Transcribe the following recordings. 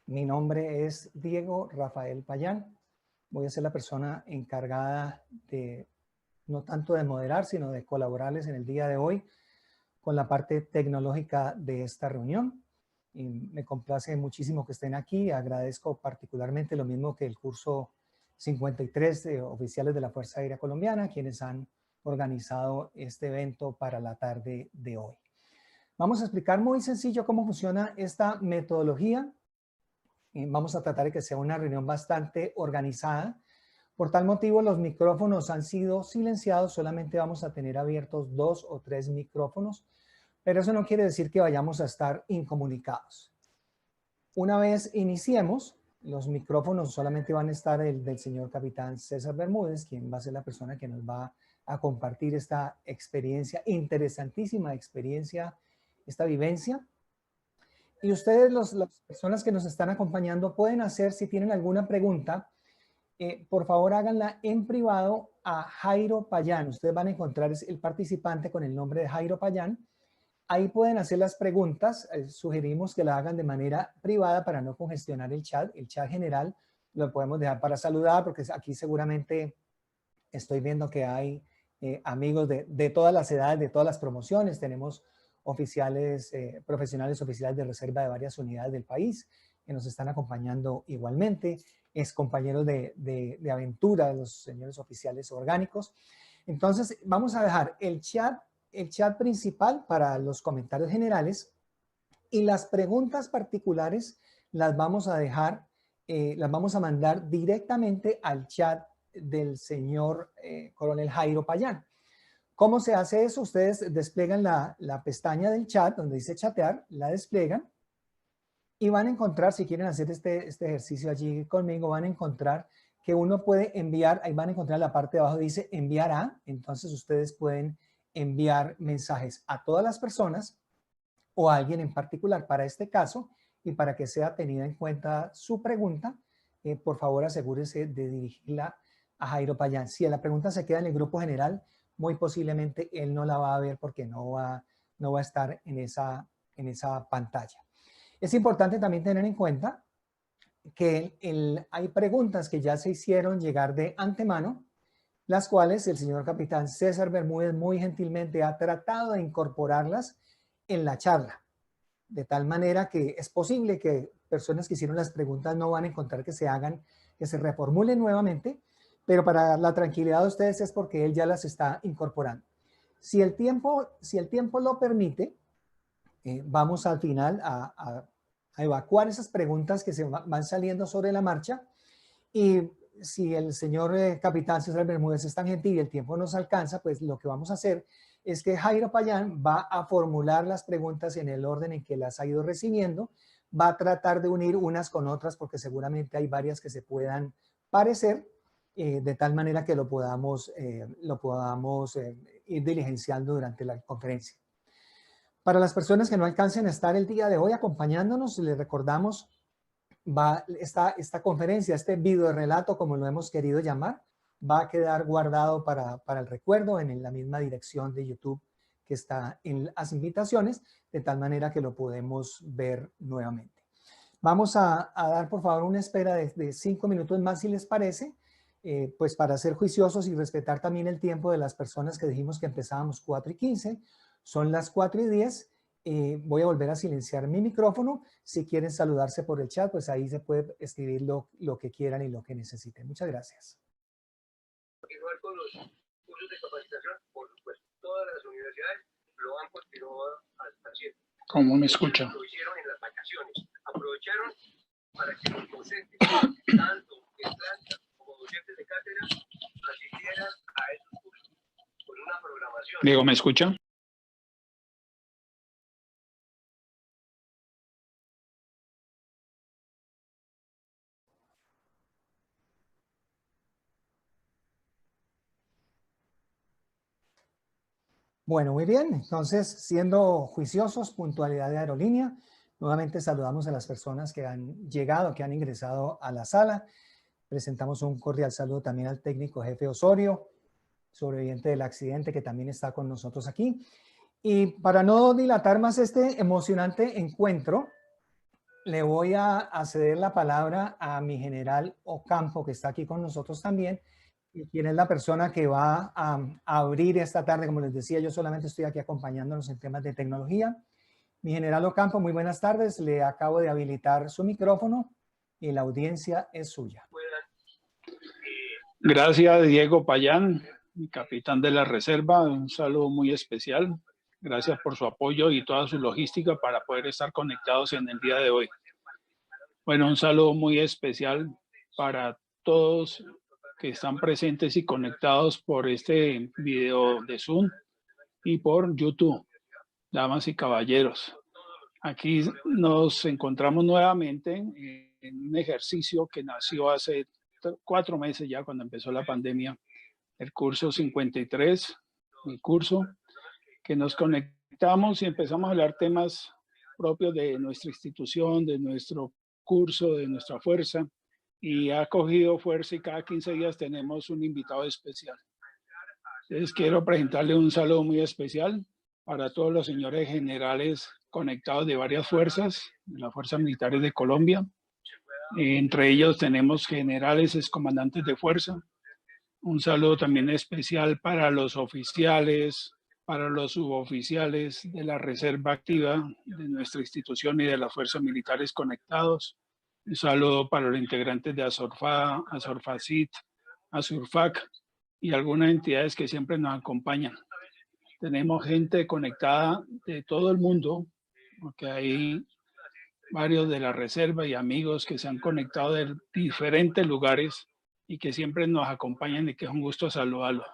Mi nombre es Diego Rafael Payán. Voy a ser la persona encargada de, no tanto de moderar, sino de colaborarles en el día de hoy con la parte tecnológica de esta reunión. Y me complace muchísimo que estén aquí. Agradezco particularmente lo mismo que el curso 53 de oficiales de la Fuerza Aérea Colombiana, quienes han organizado este evento para la tarde de hoy. Vamos a explicar muy sencillo cómo funciona esta metodología. Vamos a tratar de que sea una reunión bastante organizada. Por tal motivo, los micrófonos han sido silenciados. Solamente vamos a tener abiertos 2 o 3 micrófonos, pero eso no quiere decir que vayamos a estar incomunicados. Una vez iniciemos, los micrófonos solamente van a estar el del señor capitán César Bermúdez, quien va a ser la persona que nos va a compartir esta experiencia, interesantísima experiencia, esta vivencia. Y ustedes, las personas que nos están acompañando, pueden hacer, si tienen alguna pregunta, por favor háganla en privado a Jairo Payán. Ustedes van a encontrar el participante con el nombre de Jairo Payán. Ahí pueden hacer las preguntas. Sugerimos que la hagan de manera privada para no congestionar el chat. El chat general lo podemos dejar para saludar, porque aquí seguramente estoy viendo que hay amigos de todas las edades, de todas las promociones. Tenemos oficiales, profesionales oficiales de reserva de varias unidades del país que nos están acompañando igualmente, es compañeros de aventura de los señores oficiales orgánicos. Entonces vamos a dejar el chat principal para los comentarios generales y las preguntas particulares las vamos a dejar, las vamos a mandar directamente al chat del señor coronel Jairo Payán. ¿Cómo se hace eso? Ustedes despliegan la pestaña del chat donde dice chatear, la despliegan y van a encontrar, si quieren hacer este ejercicio allí conmigo, van a encontrar que uno puede enviar, ahí van a encontrar la parte de abajo dice enviar a, entonces ustedes pueden enviar mensajes a todas las personas o a alguien en particular. Para este caso y para que sea tenida en cuenta su pregunta, por favor asegúrese de dirigirla a Jairo Payán. Si la pregunta se queda en el grupo general, muy posiblemente él no la va a ver porque no va a estar en esa pantalla. Es importante también tener en cuenta que hay preguntas que ya se hicieron llegar de antemano, las cuales el señor capitán César Bermúdez muy gentilmente ha tratado de incorporarlas en la charla. De tal manera que es posible que personas que hicieron las preguntas no van a encontrar que se reformulen nuevamente, pero para la tranquilidad de ustedes es porque él ya las está incorporando. Si el tiempo lo permite, vamos al final a evacuar esas preguntas que se van saliendo sobre la marcha, y si el señor capitán César Bermúdez es tan gentil y el tiempo nos alcanza, pues lo que vamos a hacer es que Jairo Payán va a formular las preguntas en el orden en que las ha ido recibiendo, va a tratar de unir unas con otras porque seguramente hay varias que se puedan parecer, de tal manera que lo podamos ir diligenciando durante la conferencia. Para las personas que no alcancen a estar el día de hoy acompañándonos, les recordamos esta conferencia, este video relato, como lo hemos querido llamar, va a quedar guardado para el recuerdo en la misma dirección de YouTube que está en las invitaciones, de tal manera que lo podemos ver nuevamente. Vamos a dar, por favor, una espera de 5 minutos más, si les parece, pues para ser juiciosos y respetar también el tiempo de las personas que dijimos que empezábamos 4:15, son las 4:10. Voy a volver a silenciar mi micrófono. Si quieren saludarse por el chat, pues ahí se puede escribir lo que quieran y lo que necesiten. Muchas gracias. Continuar con los cursos de capacitación, por supuesto. Todas las universidades lo han continuado haciendo. ¿Cómo me escucha? Lo hicieron en las vacaciones. Aprovecharon para que los docentes, tanto en planta como docentes de cátedra, asistieran a esos cursos con una programación. Diego, ¿me escucha? Bueno, muy bien. Entonces, siendo juiciosos, puntualidad de aerolínea, nuevamente saludamos a las personas que han llegado, que han ingresado a la sala. Presentamos un cordial saludo también al técnico jefe Osorio, sobreviviente del accidente, que también está con nosotros aquí. Y para no dilatar más este emocionante encuentro, le voy a ceder la palabra a mi general Ocampo, que está aquí con nosotros también, y quien es la persona que va a abrir esta tarde. Como les decía, yo solamente estoy aquí acompañándonos en temas de tecnología. Mi general Ocampo, muy buenas tardes. Le acabo de habilitar su micrófono y la audiencia es suya. Gracias, Diego Payán, mi capitán de la reserva. Un saludo muy especial. Gracias por su apoyo y toda su logística para poder estar conectados en el día de hoy. Bueno, un saludo muy especial para todos que están presentes y conectados por este video de Zoom y por YouTube, damas y caballeros. Aquí nos encontramos nuevamente en un ejercicio que nació hace 4 meses ya, cuando empezó la pandemia, el curso 53, mi curso, que nos conectamos y empezamos a hablar temas propios de nuestra institución, de nuestro curso, de nuestra fuerza, y ha cogido fuerza y cada 15 días tenemos un invitado especial. Entonces quiero presentarle un saludo muy especial para todos los señores generales conectados de varias fuerzas, de las fuerzas militares de Colombia. Entre ellos tenemos generales, excomandantes de fuerza. Un saludo también especial para los oficiales, para los suboficiales de la reserva activa de nuestra institución y de las fuerzas militares conectados. Un saludo para los integrantes de ASORFA, ASORFACIT, ASURFAC y algunas entidades que siempre nos acompañan. Tenemos gente conectada de todo el mundo, porque hay varios de la reserva y amigos que se han conectado de diferentes lugares y que siempre nos acompañan y que es un gusto saludarlos.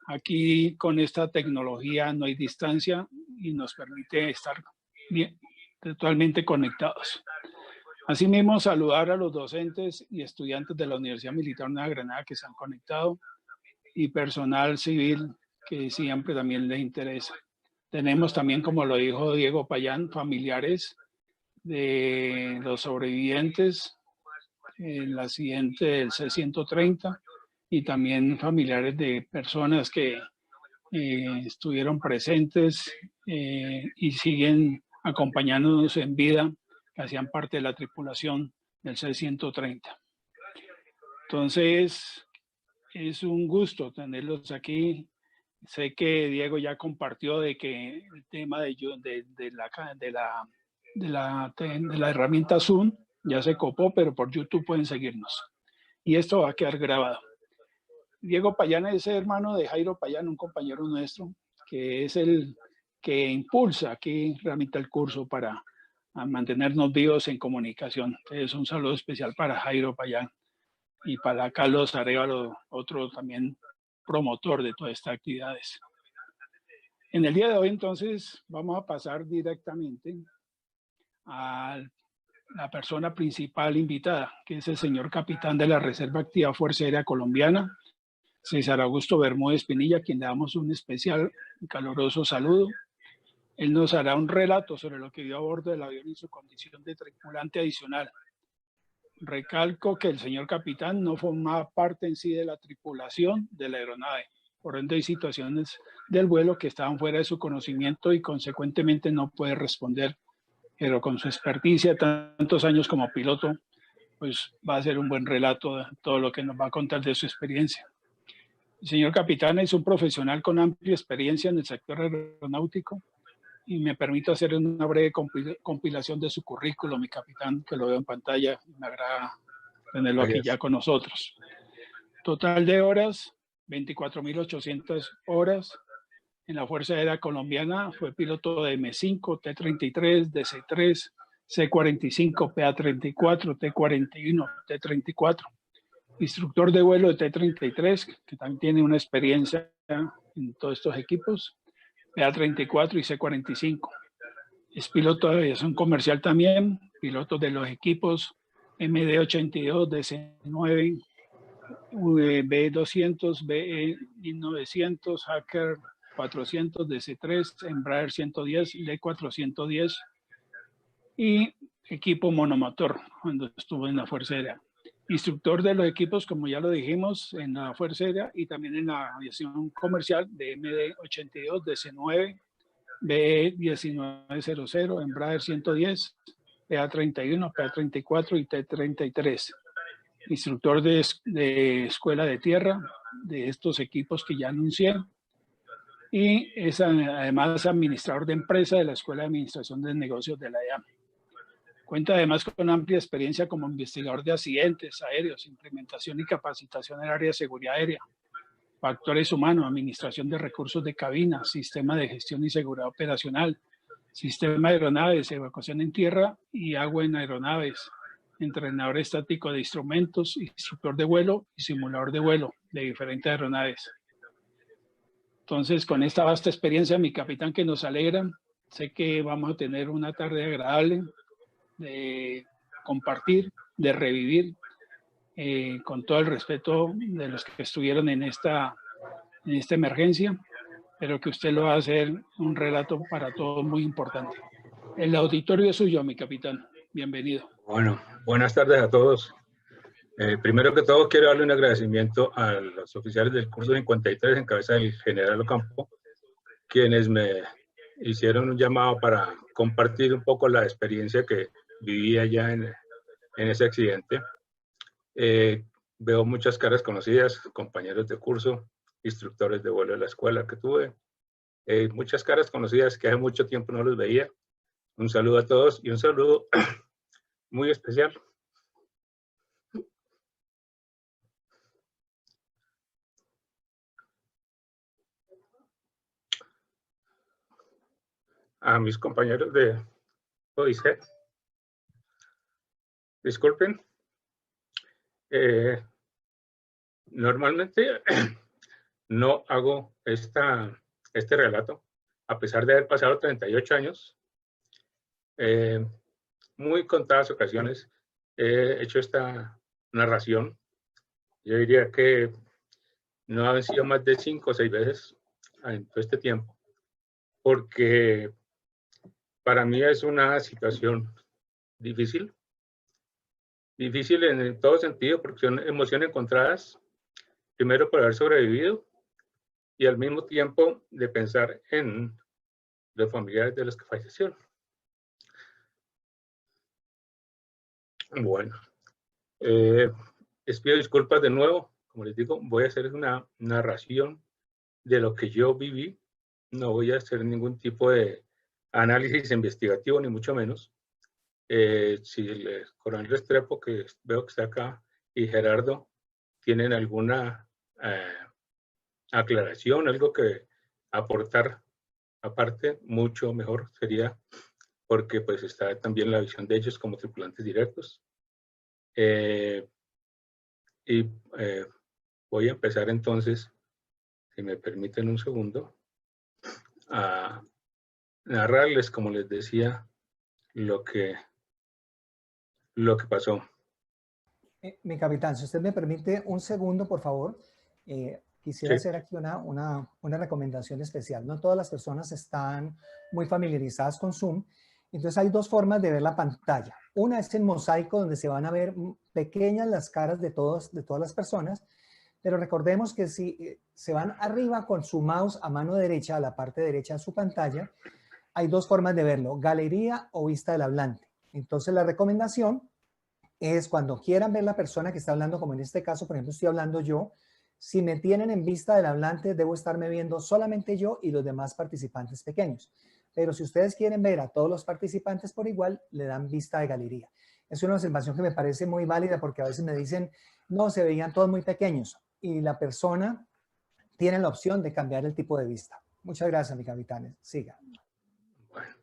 Aquí con esta tecnología no hay distancia y nos permite estar bien, totalmente conectados. Asimismo, saludar a los docentes y estudiantes de la Universidad Militar Nueva Granada que se han conectado y personal civil que siempre también les interesa. Tenemos también, como lo dijo Diego Payán, familiares de los sobrevivientes en el accidente del C-130 y también familiares de personas que estuvieron presentes y siguen acompañándonos en vida, que hacían parte de la tripulación del C-130. Entonces, es un gusto tenerlos aquí. Sé que Diego ya compartió de que el tema de la herramienta Zoom ya se copó, pero por YouTube pueden seguirnos. Y esto va a quedar grabado. Diego Payán es hermano de Jairo Payán, un compañero nuestro, que es el que impulsa aquí realmente el curso para mantenernos vivos en comunicación. Entonces, un saludo especial para Jairo Payán y para Carlos Arevalo, otro también promotor de todas estas actividades. En el día de hoy, entonces, vamos a pasar directamente a la persona principal invitada, que es el señor capitán de la Reserva Activa Fuerza Aérea Colombiana, César Augusto Bermúdez Pinilla, a quien le damos un especial y caluroso saludo. Él nos hará un relato sobre lo que vio a bordo del avión y su condición de tripulante adicional. Recalco que el señor capitán no formaba parte en sí de la tripulación de la aeronave. Por ende, hay situaciones del vuelo que estaban fuera de su conocimiento y consecuentemente no puede responder. Pero con su experticia, tantos años como piloto, pues va a ser un buen relato de todo lo que nos va a contar de su experiencia. El señor capitán es un profesional con amplia experiencia en el sector aeronáutico y me permito hacer una breve compilación de su currículo, mi capitán, que lo veo en pantalla. Me agrada tenerlo aquí ya con nosotros. Total de horas, 24.800 horas. En la Fuerza Aérea Colombiana fue piloto de M5, T-33, DC-3, C-45, PA-34, T-41, T-34. Instructor de vuelo de T-33, que también tiene una experiencia en todos estos equipos, PA-34 y C-45. Es piloto de aviación comercial también, piloto de los equipos MD-82, DC-9, B-200, BE-900, Hacker 400, DC-3, Embraer 110, LE-410 y equipo monomotor cuando estuvo en la Fuerza Aérea. Instructor de los equipos, como ya lo dijimos, en la Fuerza Aérea y también en la aviación comercial de MD-82, DC-9, BE-1900, Embraer 110, PA31, PA34 y T33. Instructor de escuela de tierra de estos equipos que ya anuncié. Y es además administrador de empresa de la Escuela de Administración de Negocios de la EAM. Cuenta además con amplia experiencia como investigador de accidentes aéreos, implementación y capacitación en el área de seguridad aérea, factores humanos, administración de recursos de cabina, sistema de gestión y seguridad operacional, sistema de aeronaves, evacuación en tierra y agua en aeronaves, entrenador estático de instrumentos, instructor de vuelo y simulador de vuelo de diferentes aeronaves. Entonces, con esta vasta experiencia, mi capitán, que nos alegra, sé que vamos a tener una tarde agradable de compartir, de revivir, con todo el respeto de los que estuvieron en esta emergencia, pero que usted lo va a hacer un relato para todos muy importante. El auditorio es suyo, mi capitán. Bienvenido. Bueno, buenas tardes a todos. Primero que todo, quiero darle un agradecimiento a los oficiales del curso 53 en cabeza del general Ocampo, quienes me hicieron un llamado para compartir un poco la experiencia que viví allá en ese accidente. Veo muchas caras conocidas, compañeros de curso, instructores de vuelo de la escuela que tuve. Muchas caras conocidas que hace mucho tiempo no los veía. Un saludo a todos y un saludo muy especial a mis compañeros de Odisea. Disculpen. Normalmente no hago este relato, a pesar de haber pasado 38 años. Muy contadas ocasiones he hecho esta narración. Yo diría que no han sido más de 5 o 6 veces en todo este tiempo, porque para mí es una situación difícil en todo sentido, porque son emociones encontradas, primero por haber sobrevivido y al mismo tiempo de pensar en los familiares de los que fallecieron. Bueno, les pido disculpas de nuevo. Como les digo, voy a hacer una narración de lo que yo viví. No voy a hacer ningún tipo de análisis investigativo, ni mucho menos. Si el coronel Restrepo, que veo que está acá, y Gerardo tienen alguna aclaración, algo que aportar aparte, mucho mejor sería, porque pues está también la visión de ellos como tripulantes directos. Voy a empezar entonces, si me permiten un segundo, a narrarles, como les decía, lo que pasó. Mi capitán, si usted me permite un segundo, por favor, quisiera hacer aquí una recomendación especial. No todas las personas están muy familiarizadas con Zoom, entonces hay dos formas de ver la pantalla. Una es en mosaico, donde se van a ver pequeñas las caras de todas las personas, pero recordemos que si se van arriba con su mouse a mano derecha, a la parte derecha de su pantalla, hay dos formas de verlo, galería o vista del hablante. Entonces la recomendación es cuando quieran ver la persona que está hablando, como en este caso, por ejemplo, estoy hablando yo, si me tienen en vista del hablante, debo estarme viendo solamente yo y los demás participantes pequeños. Pero si ustedes quieren ver a todos los participantes por igual, le dan vista de galería. Es una observación que me parece muy válida porque a veces me dicen, no, se veían todos muy pequeños. Y la persona tiene la opción de cambiar el tipo de vista. Muchas gracias, mi capitán. Siga. Bueno.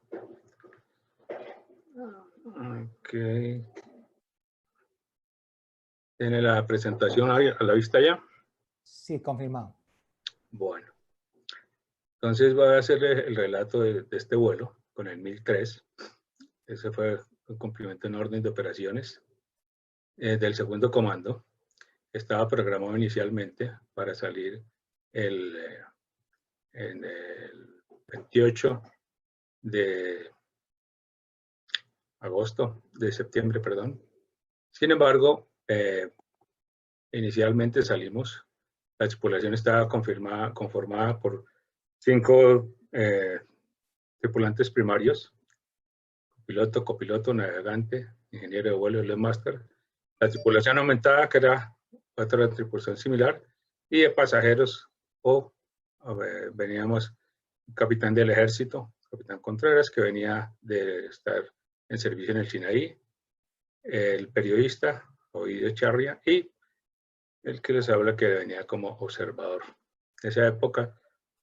Ok. ¿Tiene la presentación a la vista ya? Sí, confirmado. Bueno. Entonces voy a hacerle el relato de este vuelo con el 1003. Ese fue un cumplimiento en orden de operaciones del segundo comando. Estaba programado inicialmente para salir en el 28 de septiembre, perdón. Sin embargo, inicialmente salimos, la tripulación estaba conformada por 5 tripulantes primarios, piloto, copiloto, navegante, ingeniero de vuelo, el máster. La tripulación aumentada, que era otra tripulación similar, y de pasajeros, veníamos un capitán del ejército, capitán Contreras, que venía de estar en servicio en el Sinaí, el periodista, Ovidio Charria, y el que les habla, que venía como observador. En esa época,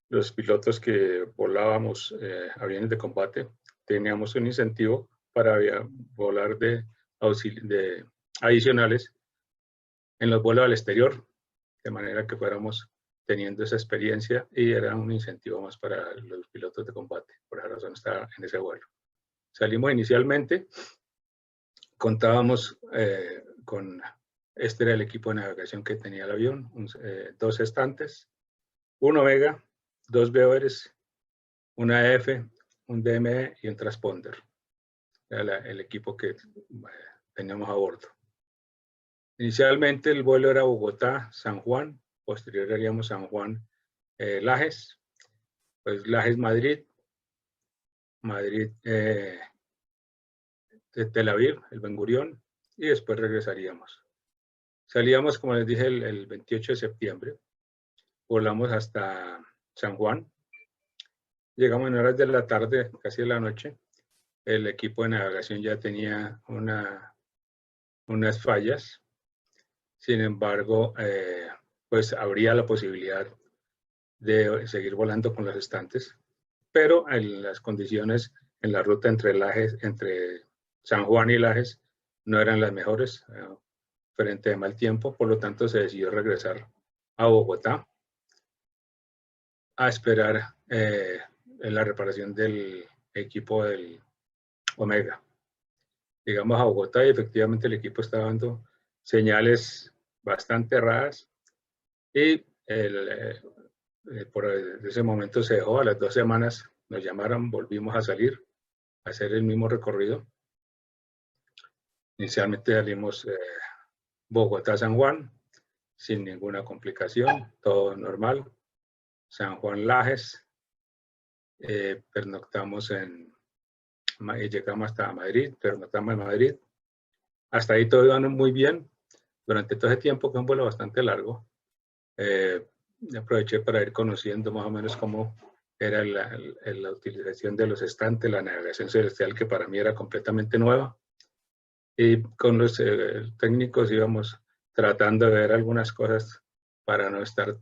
los pilotos que volábamos aviones de combate, teníamos un incentivo para volar de adicionales en los vuelos al exterior, de manera que fuéramos teniendo esa experiencia, y era un incentivo más para los pilotos de combate. Por esa razón estaba en ese vuelo. Salimos inicialmente, contábamos con, este era el equipo de navegación que tenía el avión, 2 estantes, un Omega, 2 BORs, una F, un DME y un transponder. Era el equipo que teníamos a bordo. Inicialmente el vuelo era Bogotá-San Juan, posterior haríamos San Juan-Lajes, pues Lajes-Madrid, Tel Aviv, el Ben Gurión, y después regresaríamos. Salíamos, como les dije, el 28 de septiembre, volamos hasta San Juan, llegamos en horas de la tarde, casi de la noche. El equipo de navegación ya tenía unas fallas. Sin embargo, pues habría la posibilidad de seguir volando con los estantes, pero en las condiciones en la ruta entre San Juan y Lajes no eran las mejores, frente a mal tiempo, por lo tanto se decidió regresar a Bogotá a esperar en la reparación del equipo del Omega. Llegamos a Bogotá y efectivamente el equipo estaba dando señales bastante erradas, y por ese momento se dejó. A las 2 semanas nos llamaron, volvimos a salir a hacer el mismo recorrido. Inicialmente salimos Bogotá-San Juan sin ninguna complicación, todo normal. San Juan-Lajes, pernoctamos llegamos hasta Madrid, pernoctamos en Madrid. Hasta ahí todo iba muy bien. Durante todo ese tiempo, que es un vuelo bastante largo, aproveché para ir conociendo más o menos cómo era la utilización de los estantes, la navegación celestial, que para mí era completamente nueva. Y con los técnicos íbamos tratando de ver algunas cosas para no estar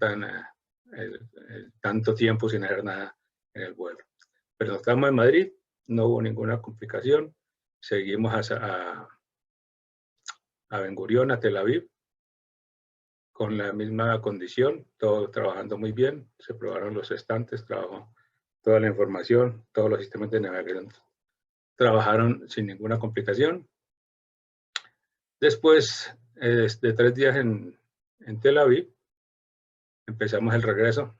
tanto tiempo sin hacer nada en el vuelo. Pero nos estamos en Madrid, no hubo ninguna complicación. Seguimos a Ben Gurión, a Tel Aviv, con la misma condición, todo trabajando muy bien. Se probaron los estantes, trabajó toda la información, todos los sistemas de navegación trabajaron sin ninguna complicación. Después de 3 días en Tel Aviv, empezamos el regreso.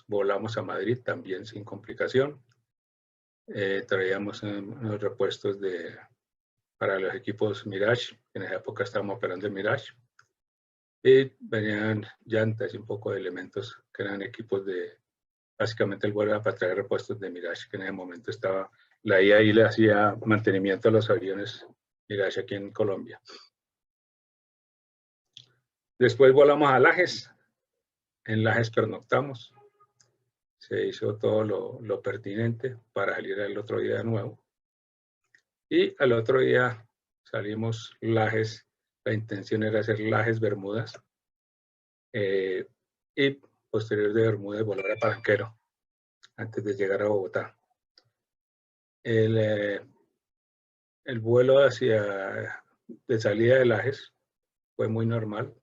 Volamos a Madrid también sin complicación. Traíamos unos repuestos para los equipos Mirage. En esa época estábamos operando el Mirage. Y venían llantas y un poco de elementos que eran equipos básicamente el vuelo era para traer repuestos de Mirage, que en ese momento estaba, la IA ahí le hacía mantenimiento a los aviones Mirage aquí en Colombia. Después volamos a Lajes. En Lajes pernoctamos. Se hizo todo lo pertinente para salir el otro día de nuevo. Y al otro día salimos Lajes. La intención era hacer Lajes Bermudas. Y posterior de Bermudas volar a Palanquero antes de llegar a Bogotá. El vuelo de salida de Lajes fue muy normal.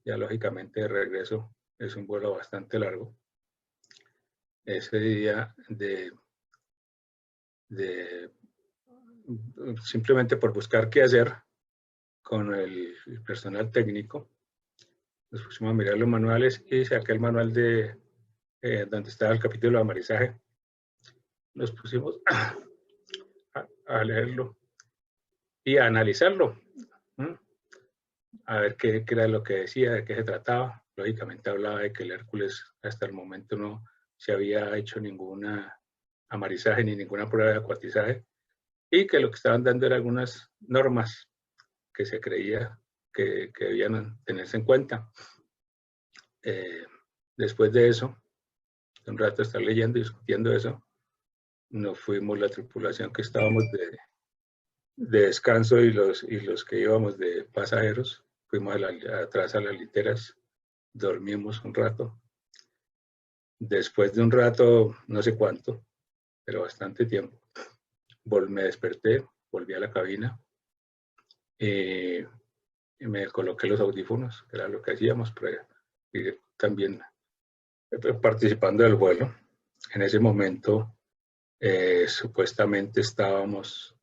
Ya lógicamente de regreso es un vuelo bastante largo. Ese día simplemente por buscar qué hacer con el personal técnico, nos pusimos a mirar los manuales y saqué el manual de donde estaba el capítulo de amarizaje. Nos pusimos a leerlo y a analizarlo, a ver qué era lo que decía, de qué se trataba. Lógicamente hablaba de que el Hércules hasta el momento no se había hecho ninguna amarizaje ni ninguna prueba de acuatizaje, y que lo que estaban dando eran algunas normas que se creía que debían tenerse en cuenta. Después de eso, un rato de estar leyendo y discutiendo eso, nos fuimos la tripulación que estábamos de descanso y los que íbamos de pasajeros, fuimos atrás a las literas, dormimos un rato. Después de un rato, no sé cuánto, pero bastante tiempo, me desperté, volví a la cabina y me coloqué los audífonos, que era lo que hacíamos, pero también participando del vuelo. En ese momento, supuestamente estábamos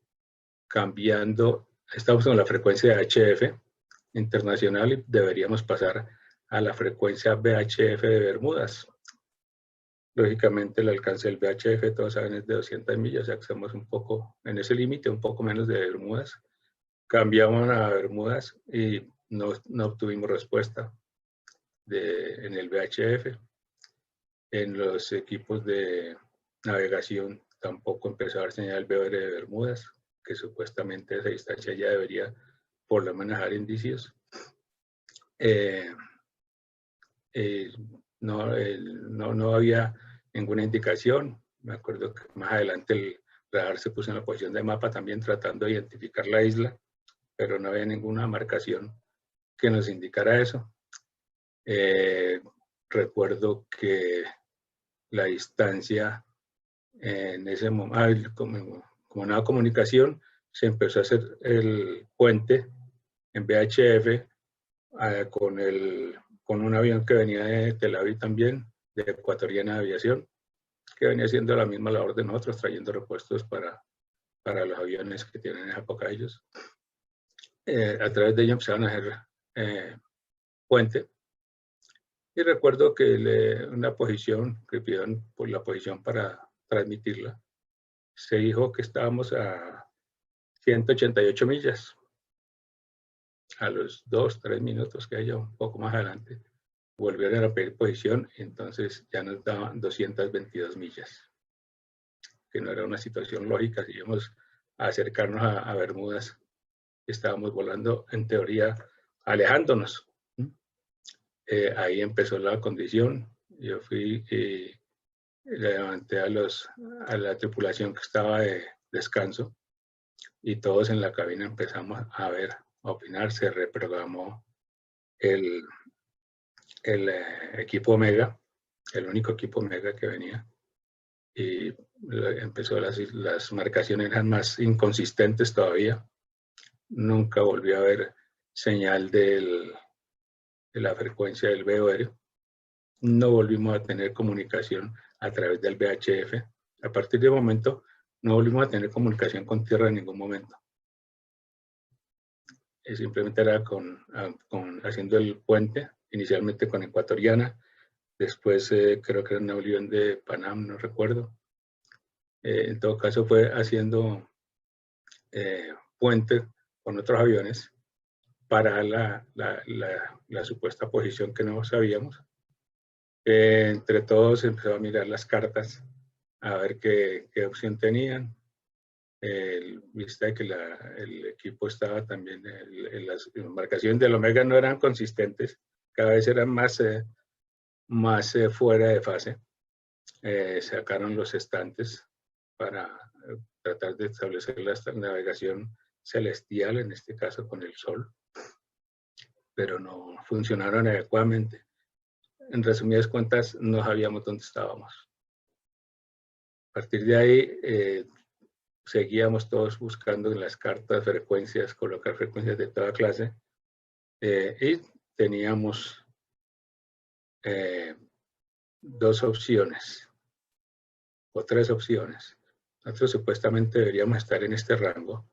con la frecuencia de HF internacional y deberíamos pasar a la frecuencia VHF de Bermudas. Lógicamente el alcance del VHF, todos saben, es de 200 millas, o sea que estamos un poco en ese límite, un poco menos de Bermudas. Cambiamos a Bermudas y no obtuvimos respuesta en el VHF. En los equipos de navegación tampoco empezó a dar señal VR de Bermudas, que supuestamente esa distancia ya debería por lo menos dar indicios. No había ninguna indicación. Me acuerdo que más adelante el radar se puso en la posición de mapa también tratando de identificar la isla, pero no había ninguna marcación que nos indicara eso. Recuerdo que la distancia en ese momento, como nueva comunicación, se empezó a hacer el puente en VHF con un avión que venía de Tel Aviv también, de Ecuatoriana Aviación, que venía haciendo la misma labor de nosotros, trayendo repuestos para los aviones que tienen en esa época ellos. A través de ellos empezaron a hacer puente. Y recuerdo que una posición, que pidieron por la posición para transmitirla, se dijo que estábamos a 188 millas. A los 2-3 minutos, que haya un poco más adelante, volvieron a pedir posición, entonces ya nos daban 222 millas, que no era una situación lógica si íbamos a acercarnos a Bermudas. Estábamos volando, en teoría, alejándonos. Ahí empezó la condición. Yo fui y le levanté a la tripulación que estaba de descanso y todos en la cabina empezamos a opinar. Se reprogramó el equipo Omega, el único equipo Omega que venía, y empezó las marcaciones eran más inconsistentes todavía. Nunca volví a ver señal de la frecuencia del VOR. No volvimos a tener comunicación a través del VHF. A partir de momento, no volvimos a tener comunicación con tierra en ningún momento. Simplemente era haciendo el puente, inicialmente con Ecuatoriana, después creo que era un avión de Panam, no recuerdo. En todo caso fue haciendo puente con otros aviones para la supuesta posición que no sabíamos. Entre todos empezó a mirar las cartas a ver qué opción tenían. Vista que el equipo estaba también, las marcaciones del Omega no eran consistentes, cada vez eran más fuera de fase. Sacaron los estantes para tratar de establecer la navegación celestial, en este caso con el Sol, pero no funcionaron adecuadamente. En resumidas cuentas, no sabíamos dónde estábamos. A partir de ahí, seguíamos todos buscando en las cartas frecuencias, colocar frecuencias de toda clase, y teníamos dos opciones o tres opciones. Nosotros supuestamente deberíamos estar en este rango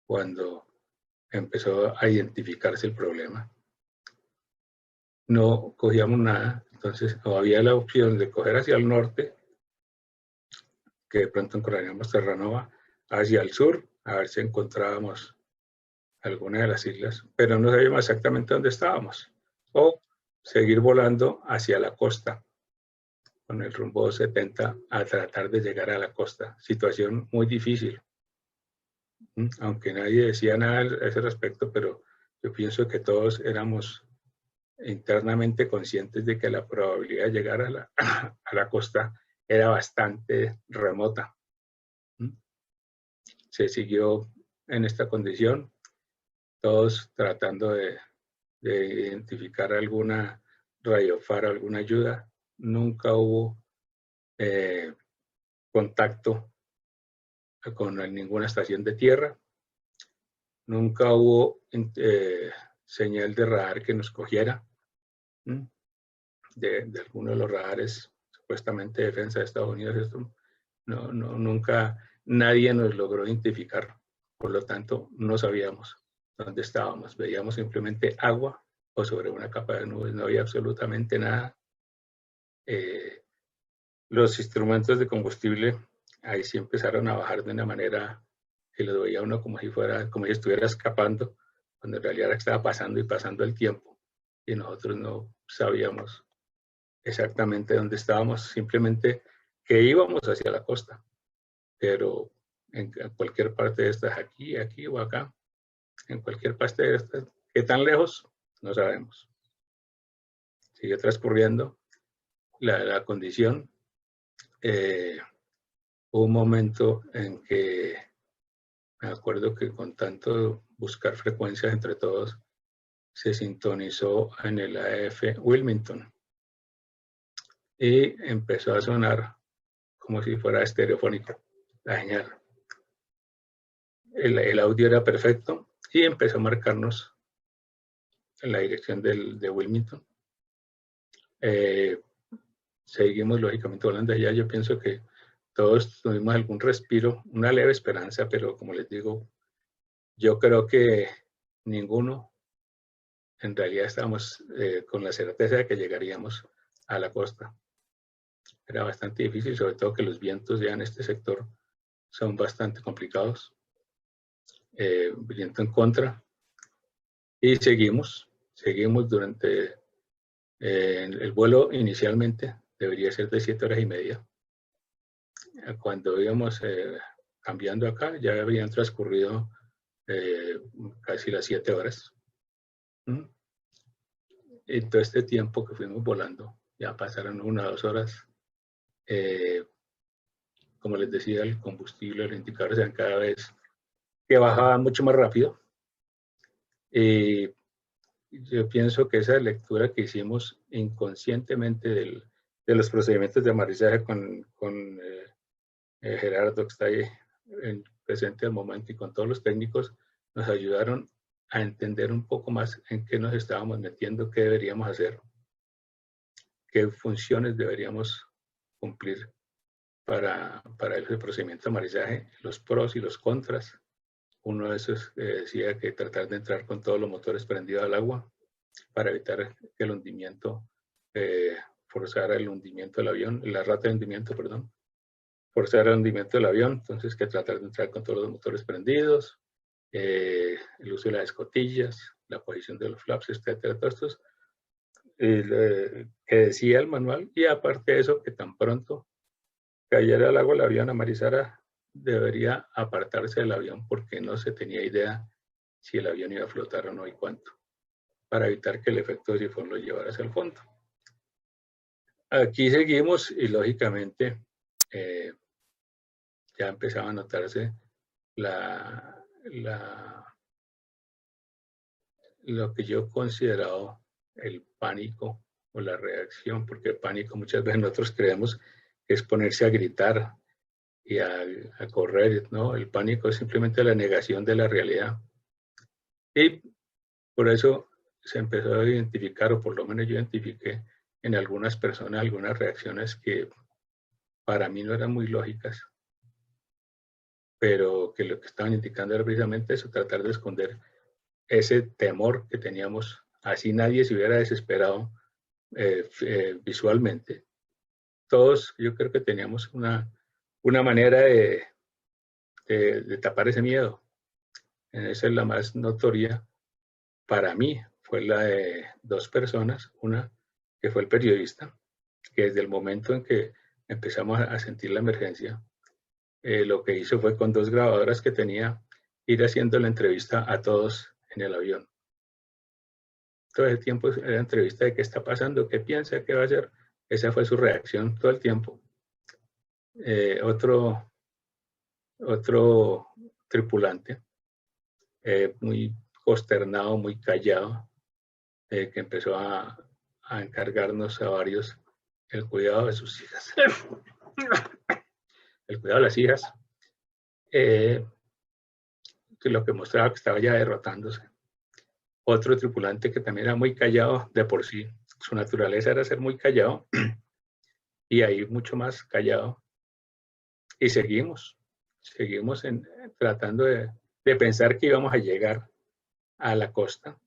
cuando empezó a identificarse el problema. No cogíamos nada, entonces o había la opción de coger hacia el norte, que de pronto encontraríamos Terranova, hacia el sur, a ver si encontrábamos alguna de las islas, pero no sabíamos exactamente dónde estábamos, o seguir volando hacia la costa, con el rumbo 70 a tratar de llegar a la costa. Situación muy difícil, aunque nadie decía nada a ese respecto, pero yo pienso que todos éramos internamente conscientes de que la probabilidad de llegar a la costa era bastante remota. Se siguió en esta condición, todos tratando de identificar alguna radiofaro, alguna ayuda. Nunca hubo contacto con ninguna estación de tierra. Nunca hubo señal de radar que nos cogiera de alguno de los radares supuestamente de defensa de Estados Unidos. Esto nunca nadie nos logró identificar. Por lo tanto, no sabíamos dónde estábamos. Veíamos simplemente agua o sobre una capa de nubes. No había absolutamente nada. Los instrumentos de combustible ahí sí empezaron a bajar de una manera que lo veía uno como si estuviera escapando, cuando en realidad estaba pasando y pasando el tiempo. Y nosotros no sabíamos exactamente dónde estábamos, simplemente que íbamos hacia la costa. Pero en cualquier parte de estas, aquí o acá, en cualquier parte de estas, ¿qué tan lejos? No sabemos. Sigue transcurriendo la condición. Hubo un momento en que me acuerdo que con tanto buscar frecuencias entre todos, se sintonizó en el AF Wilmington y empezó a sonar como si fuera estereofónico la señal. El audio era perfecto y empezó a marcarnos en la dirección de Wilmington. Seguimos lógicamente volando allá. Yo pienso que todos tuvimos algún respiro, una leve esperanza, pero como les digo, yo creo que ninguno en realidad estábamos con la certeza de que llegaríamos a la costa. Era bastante difícil, sobre todo que los vientos ya en este sector son bastante complicados. Viento en contra. Y seguimos durante el vuelo inicialmente debería ser de 7 horas y media. Cuando íbamos cambiando acá, ya habían transcurrido casi las 7 horas. Y todo este tiempo que fuimos volando, ya pasaron 1 o 2 horas. Como les decía, el combustible, los indicadores eran cada vez que bajaban mucho más rápido. Yo pienso que esa lectura que hicimos inconscientemente de los procedimientos de amarrizaje con Gerardo, que está ahí presente al momento, y con todos los técnicos, nos ayudaron a entender un poco más en qué nos estábamos metiendo, qué deberíamos hacer, qué funciones deberíamos cumplir para ese procedimiento de amarrizaje, los pros y los contras. Uno de esos decía que tratar de entrar con todos los motores prendidos al agua para evitar que el hundimiento forzara el hundimiento del avión, la rata de hundimiento, perdón, forzara el hundimiento del avión. Entonces, que tratar de entrar con todos los motores prendidos, el uso de las escotillas, la posición de los flaps, etcétera, todos estos que decía el manual. Y aparte de eso, que tan pronto cayera al agua el avión, amarizara, debería apartarse del avión porque no se tenía idea si el avión iba a flotar o no y cuánto, para evitar que el efecto de sifón lo llevara hacia el fondo. Aquí seguimos y lógicamente ya empezaba a notarse lo que yo consideraba el pánico o la reacción, porque el pánico muchas veces nosotros creemos que es ponerse a gritar y a correr, ¿no? El pánico es simplemente la negación de la realidad. Y por eso se empezó a identificar, o por lo menos yo identifiqué en algunas personas algunas reacciones que para mí no eran muy lógicas, pero que lo que estaban indicando era precisamente eso, tratar de esconder ese temor que teníamos, así nadie se hubiera desesperado visualmente. Todos, yo creo que teníamos una manera de tapar ese miedo. Esa es la más notoria para mí, fue la de 2 personas. Una que fue el periodista, que desde el momento en que empezamos a sentir la emergencia, lo que hizo fue con 2 grabadoras que tenía, ir haciendo la entrevista a todos en el avión. Todo el tiempo era entrevista de qué está pasando, qué piensa, qué va a hacer. Esa fue su reacción todo el tiempo. Otro tripulante, muy consternado, muy callado, que empezó a encargarnos a varios el cuidado de sus hijas. El cuidado de las hijas, que lo que mostraba que estaba ya derrotándose. Otro tripulante que también era muy callado de por sí, su naturaleza era ser muy callado, y ahí mucho más callado. Y seguimos tratando de pensar que íbamos a llegar a la costa,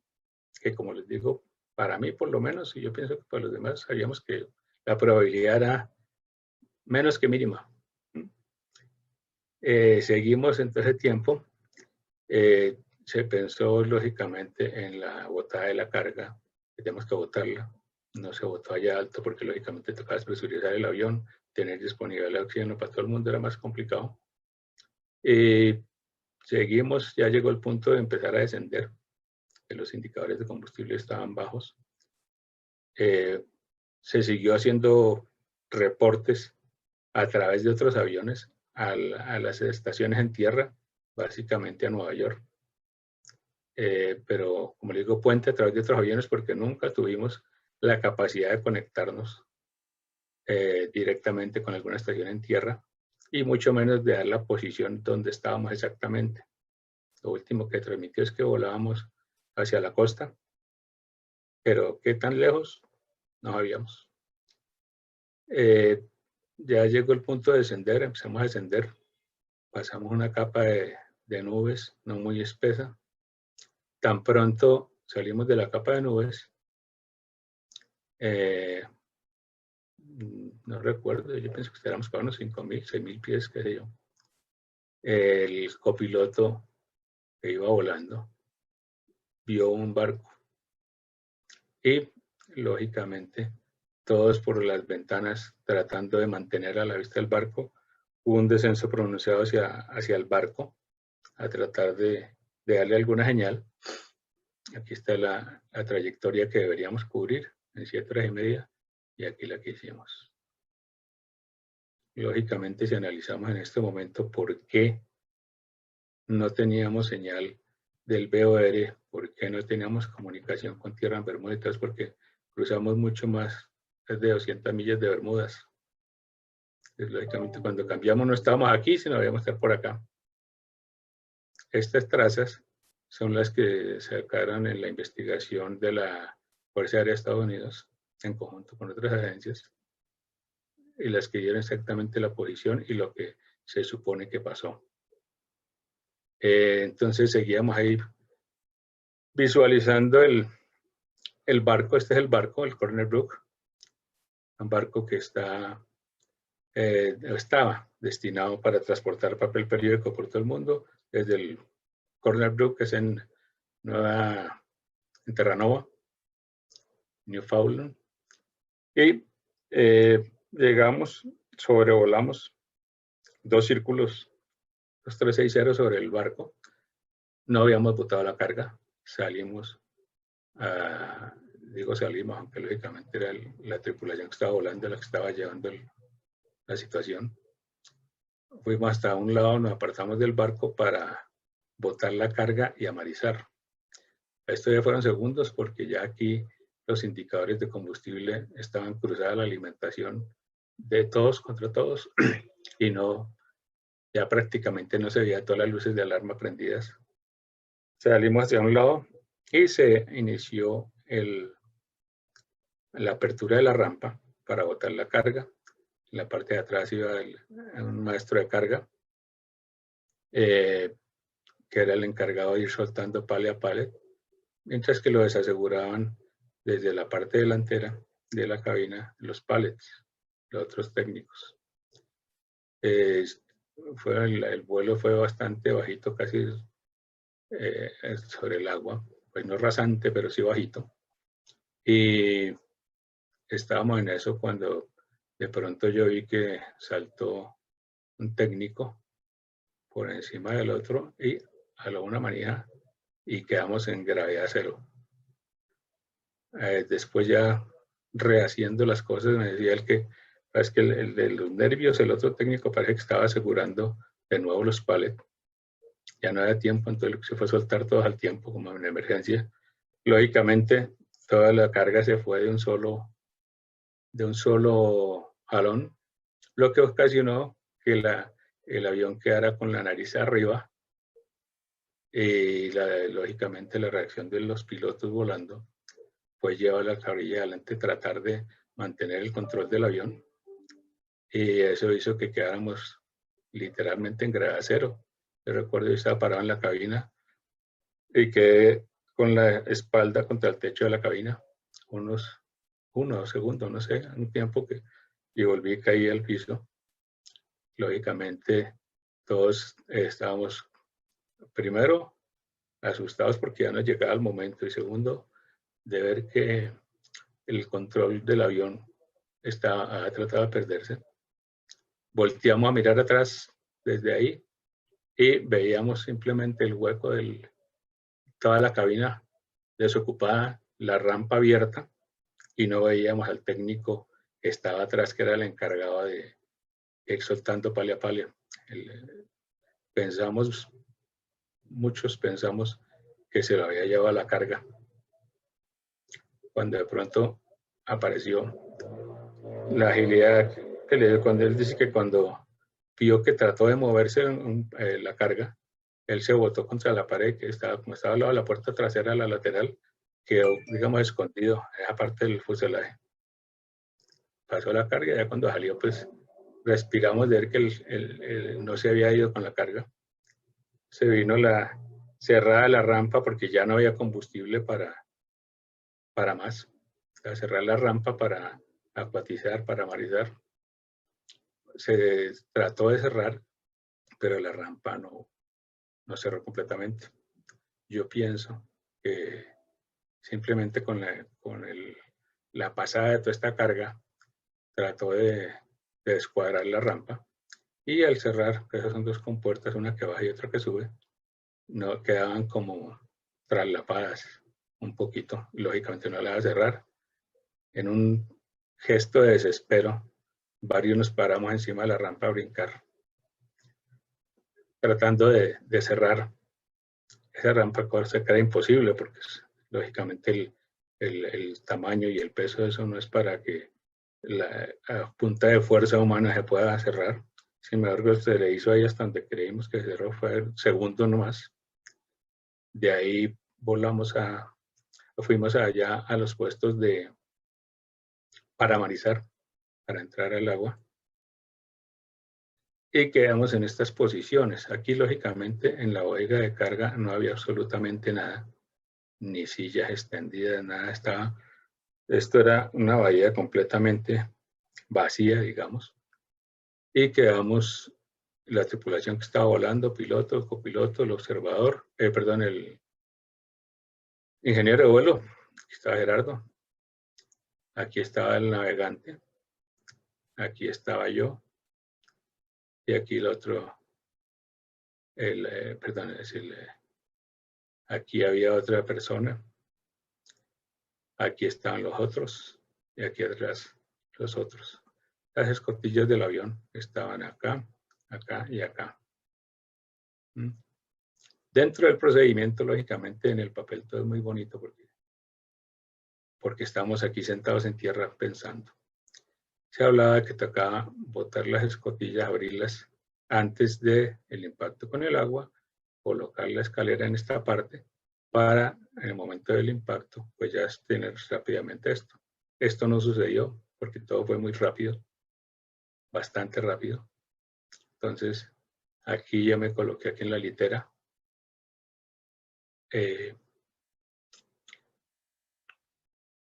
que como les digo, para mí por lo menos, y yo pienso que para los demás, sabíamos que la probabilidad era menos que mínima. Seguimos en todo ese tiempo. Se pensó lógicamente en la botada de la carga, que tenemos que botarla. No se botó allá alto porque lógicamente tocaba despresurizar el avión, tener disponible el oxígeno para todo el mundo era más complicado. Seguimos, ya llegó el punto de empezar a descender, que los indicadores de combustible estaban bajos. Se siguió haciendo reportes a través de otros aviones a las estaciones en tierra, básicamente a Nueva York. Pero como le digo, puente a través de otros aviones porque nunca tuvimos la capacidad de conectarnos directamente con alguna estación en tierra y mucho menos de dar la posición donde estábamos exactamente. Lo último que transmitió es que volábamos hacia la costa, pero ¿qué tan lejos? No sabíamos. Ya llegó el punto de descender, empezamos a descender, pasamos una capa de nubes no muy espesa. Tan pronto salimos de la capa de nubes, no recuerdo, yo pienso que estábamos para unos 5.000, 6.000 pies, qué sé yo. El copiloto que iba volando vio un barco y lógicamente todos por las ventanas tratando de mantener a la vista el barco. Hubo un descenso pronunciado hacia el barco a tratar de darle alguna señal. Aquí está la trayectoria que deberíamos cubrir en 7 horas y media y aquí la que hicimos. Lógicamente, si analizamos en este momento por qué no teníamos señal del BOR, por qué no teníamos comunicación con tierra en Bermudas, porque cruzamos mucho más de 200 millas de Bermudas. Entonces, lógicamente, cuando cambiamos no estábamos aquí, sino debíamos estar por acá. Estas trazas son las que se sacaron en la investigación de la Fuerza Aérea de Estados Unidos, en conjunto con otras agencias, y las que dieron exactamente la posición y lo que se supone que pasó. Entonces seguíamos ahí visualizando el barco. Este es el barco, el Corner Brook, un barco que estaba destinado para transportar papel periódico por todo el mundo, desde el Corner Brook, que es en Terranova, Newfoundland, y llegamos, sobrevolamos 2 círculos, 2360 sobre el barco. No habíamos botado la carga, salimos, salimos, aunque lógicamente era la tripulación que estaba volando la que estaba llevando la situación. Fuimos hasta un lado, nos apartamos del barco para botar la carga y amarizar. Esto ya fueron segundos porque ya aquí los indicadores de combustible estaban cruzados, la alimentación de todos contra todos y ya prácticamente no se veía todas las luces de alarma prendidas. Salimos hacia un lado y se inició la apertura de la rampa para botar la carga. En la parte de atrás iba un maestro de carga, que era el encargado de ir soltando pallet a pallet, mientras que lo desaseguraban desde la parte delantera de la cabina los pallets, los otros técnicos. El vuelo fue bastante bajito, casi sobre el agua, pues no rasante, pero sí bajito. Y estábamos en eso cuando de pronto yo vi que saltó un técnico por encima del otro y jaló una manija y quedamos en gravedad cero. Después ya rehaciendo las cosas, me decía es que el de los nervios, el otro técnico parece que estaba asegurando de nuevo los palets. Ya no había tiempo, entonces se fue a soltar todos al tiempo, como en emergencia. Lógicamente, toda la carga se fue de un solo jalón, lo que ocasionó que el avión quedara con la nariz arriba y lógicamente la reacción de los pilotos volando pues lleva a la carrilla adelante, tratar de mantener el control del avión, y eso hizo que quedáramos literalmente en gravedad cero. Yo recuerdo, yo estaba parado en la cabina y quedé con la espalda contra el techo de la cabina unos 1 o 2 segundos, no sé, un tiempo y volví y caí al piso. Lógicamente todos estábamos primero asustados porque ya nos llegaba el momento, y segundo de ver que el control del avión ha tratado de perderse. Volteamos a mirar atrás desde ahí y veíamos simplemente el hueco de toda la cabina desocupada, la rampa abierta, y no veíamos al técnico que estaba atrás, que era el encargado de ir soltando pali a pali. Muchos pensamos que se lo había llevado a la carga, cuando de pronto apareció la agilidad que le dio, cuando él dice que cuando vio que trató de moverse la carga, él se botó contra la pared, que como estaba al lado de la puerta trasera, la lateral, quedó, digamos, escondido, esa parte del fuselaje. Pasó la carga, ya cuando salió, pues respiramos de ver que no se había ido con la carga. Se vino cerrada la rampa porque ya no había combustible para más. O sea, cerrar la rampa para acuatizar, para marizar. Se trató de cerrar, pero la rampa no cerró completamente. Yo pienso que simplemente con la pasada de toda esta carga trató de descuadrar la rampa, y al cerrar, que esas son 2 compuertas, una que baja y otra que sube, no quedaban como traslapadas un poquito, lógicamente no la va a cerrar. En un gesto de desespero, varios nos paramos encima de la rampa a brincar, tratando de cerrar esa rampa, cosa que era imposible, porque lógicamente el tamaño y el peso de eso no es para que a punta de fuerza humana se pueda cerrar. Sin embargo, se le hizo ahí hasta donde creímos que cerró, fue el segundo nomás. De ahí fuimos allá a los puestos para marizar, para entrar al agua, y quedamos en estas posiciones. Aquí, lógicamente, en la bodega de carga no había absolutamente nada, ni sillas extendidas, nada. Esto era una bahía completamente vacía, digamos, y quedamos la tripulación que estaba volando, piloto, copiloto, el observador, el ingeniero de vuelo, aquí estaba Gerardo, aquí estaba el navegante, aquí estaba yo, y aquí el otro, aquí había otra persona, aquí estaban los otros, y aquí atrás los otros. Las escotillas del avión estaban acá, acá y acá. Dentro del procedimiento, lógicamente, en el papel todo es muy bonito porque estamos aquí sentados en tierra pensando. Se hablaba de que tocaba botar las escotillas, abrirlas antes del impacto con el agua, colocar la escalera en esta parte para, en el momento del impacto, pues ya tener rápidamente esto. Esto no sucedió porque todo fue muy rápido, bastante rápido. Entonces, aquí ya me coloqué aquí en la litera.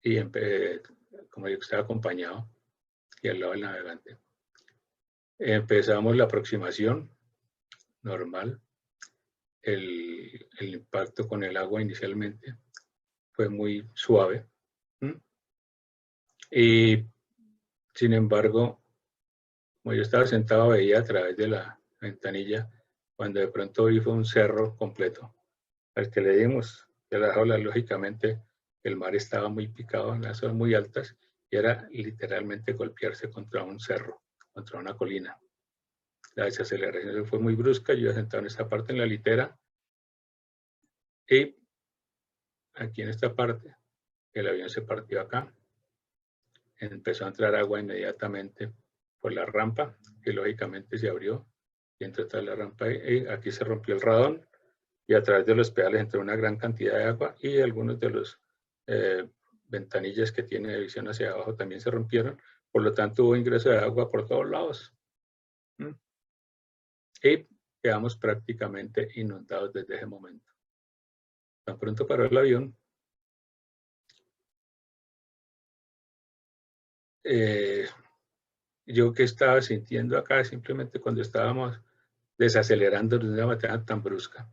Y como yo estaba acompañado y al lado del navegante. Empezamos la aproximación normal. El impacto con el agua inicialmente fue muy suave. Y sin embargo, como yo estaba sentado, veía a través de la ventanilla cuando de pronto vi fue un cerro completo al que le dimos de las olas. Lógicamente el mar estaba muy picado en las zonas muy altas y era literalmente golpearse contra un cerro, contra una colina. La desaceleración fue muy brusca, yo sentado en esta parte en la litera y aquí en esta parte el avión se partió acá, empezó a entrar agua inmediatamente por la rampa, que lógicamente se abrió y entró toda la rampa y aquí se rompió el radón y a través de los pedales entró una gran cantidad de agua y algunos de los ventanillas que tiene de visión hacia abajo también se rompieron, por lo tanto hubo ingreso de agua por todos lados. Y quedamos prácticamente inundados desde ese momento. Tan pronto paró el avión, yo que estaba sintiendo acá simplemente cuando estábamos desacelerando de una manera tan brusca,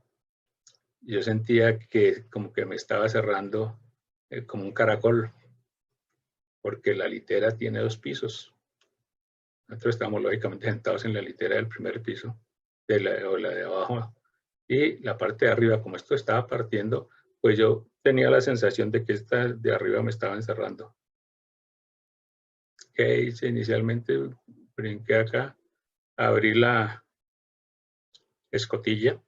yo sentía que como que me estaba cerrando como un caracol, porque la litera tiene 2 pisos. Nosotros estábamos lógicamente sentados en la litera del primer piso, o la de abajo, y la parte de arriba, como esto estaba partiendo, pues yo tenía la sensación de que esta de arriba me estaba encerrando. ¿Qué hice inicialmente? Brinqué acá, abrí la escotilla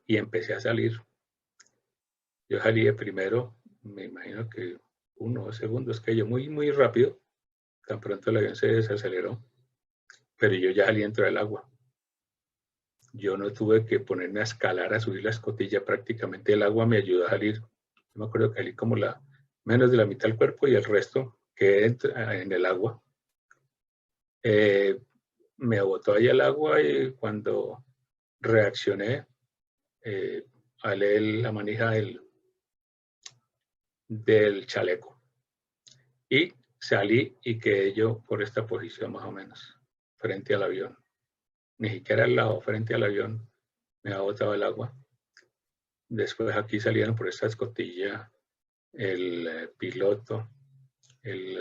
y empecé a salir. Yo salí de primero, me imagino que 1 o 2 segundos, que yo muy rápido, tan pronto el avión se desaceleró, pero yo ya salí dentro del agua. Yo no tuve que ponerme a escalar, a subir la escotilla, prácticamente el agua me ayudó a salir. Yo me acuerdo que salí como menos de la mitad del cuerpo y el resto quedé en el agua. Me botó ahí el agua y cuando reaccioné, jalé la manija del chaleco y salí y quedé yo por esta posición más o menos, frente al avión. Ni siquiera al lado, frente al avión, me ha botado el agua. Después aquí salieron por esta escotilla el piloto, el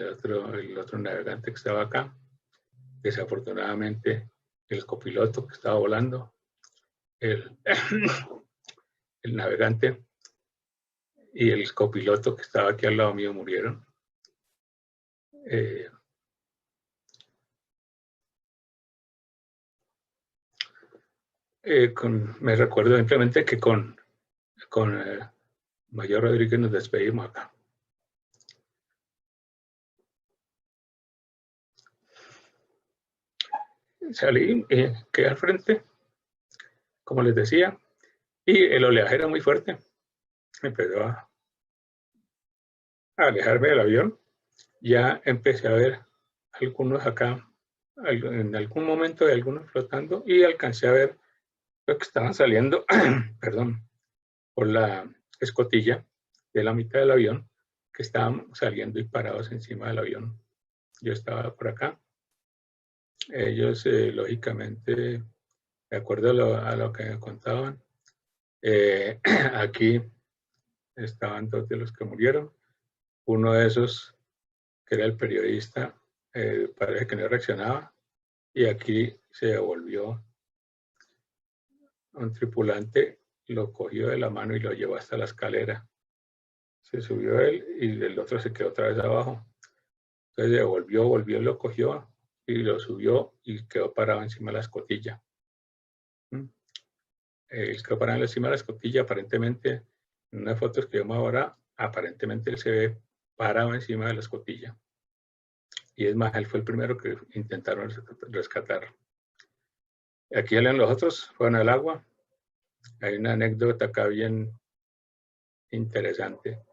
otro navegante que estaba acá. Desafortunadamente, el copiloto que estaba volando, el navegante y el copiloto que estaba aquí al lado mío murieron. Me recuerdo simplemente que con Mayor Rodríguez nos despedimos acá. Salí, quedé al frente, como les decía, y el oleaje era muy fuerte. Empezó a alejarme del avión. Ya empecé a ver algunos acá, en algún momento de algunos flotando, y alcancé a ver lo que estaban saliendo, perdón, por la escotilla de la mitad del avión, que estaban saliendo y parados encima del avión. Yo estaba por acá. Ellos, lógicamente, de acuerdo a lo que me contaban, aquí estaban 2 de los que murieron. Uno de esos, que era el periodista, parece que no reaccionaba, y aquí se devolvió un tripulante, lo cogió de la mano y lo llevó hasta la escalera. Se subió él y el otro se quedó otra vez abajo. Entonces volvió, lo cogió y lo subió y quedó parado encima de la escotilla. Él quedó parado encima de la escotilla, aparentemente, en unas fotos que vemos ahora, aparentemente él se ve parado encima de la escotilla. Y es más, él fue el primero que intentaron rescatar. Aquí salen los otros, fueron al agua. Hay una anécdota acá bien interesante.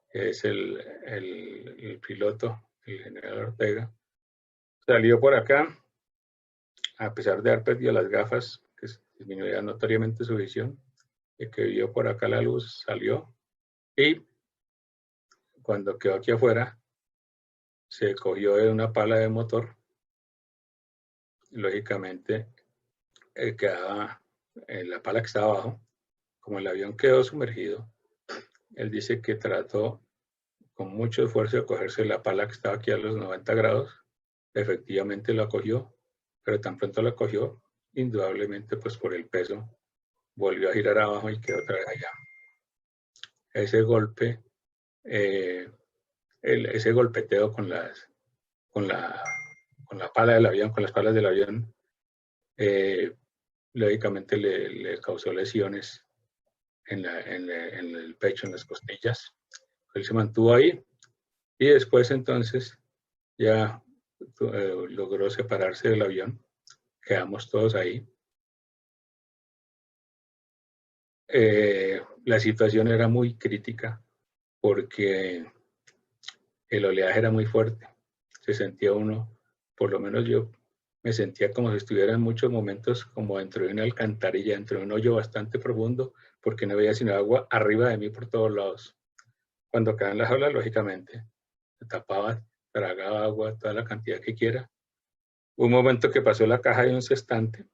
Es el piloto, el general Ortega. Salió por acá, a pesar de haber perdido las gafas, que disminuía notoriamente su visión, y que vio por acá la luz, salió. Y cuando quedó aquí afuera, se cogió de una pala de motor. Lógicamente, quedaba en la pala que estaba abajo. Como el avión quedó sumergido, él dice que trató con mucho esfuerzo de cogerse la pala que estaba aquí a los 90 grados. Efectivamente la cogió, pero tan pronto la cogió indudablemente pues por el peso volvió a girar abajo y quedó otra vez allá. Ese golpe, ese golpeteo con la pala del avión, con las palas del avión, lógicamente le causó lesiones en el pecho, en las costillas. Él se mantuvo ahí y después entonces ya logró separarse del avión. Quedamos todos ahí. La situación era muy crítica porque el oleaje era muy fuerte. Se sentía uno, por lo menos yo me sentía como si estuviera en muchos momentos como dentro de una alcantarilla, dentro de un hoyo bastante profundo, porque no veía sino agua arriba de mí por todos lados. Cuando caen las olas, lógicamente, me tapaba, tragaba agua, toda la cantidad que quiera. Un momento que pasó la caja de un sextante,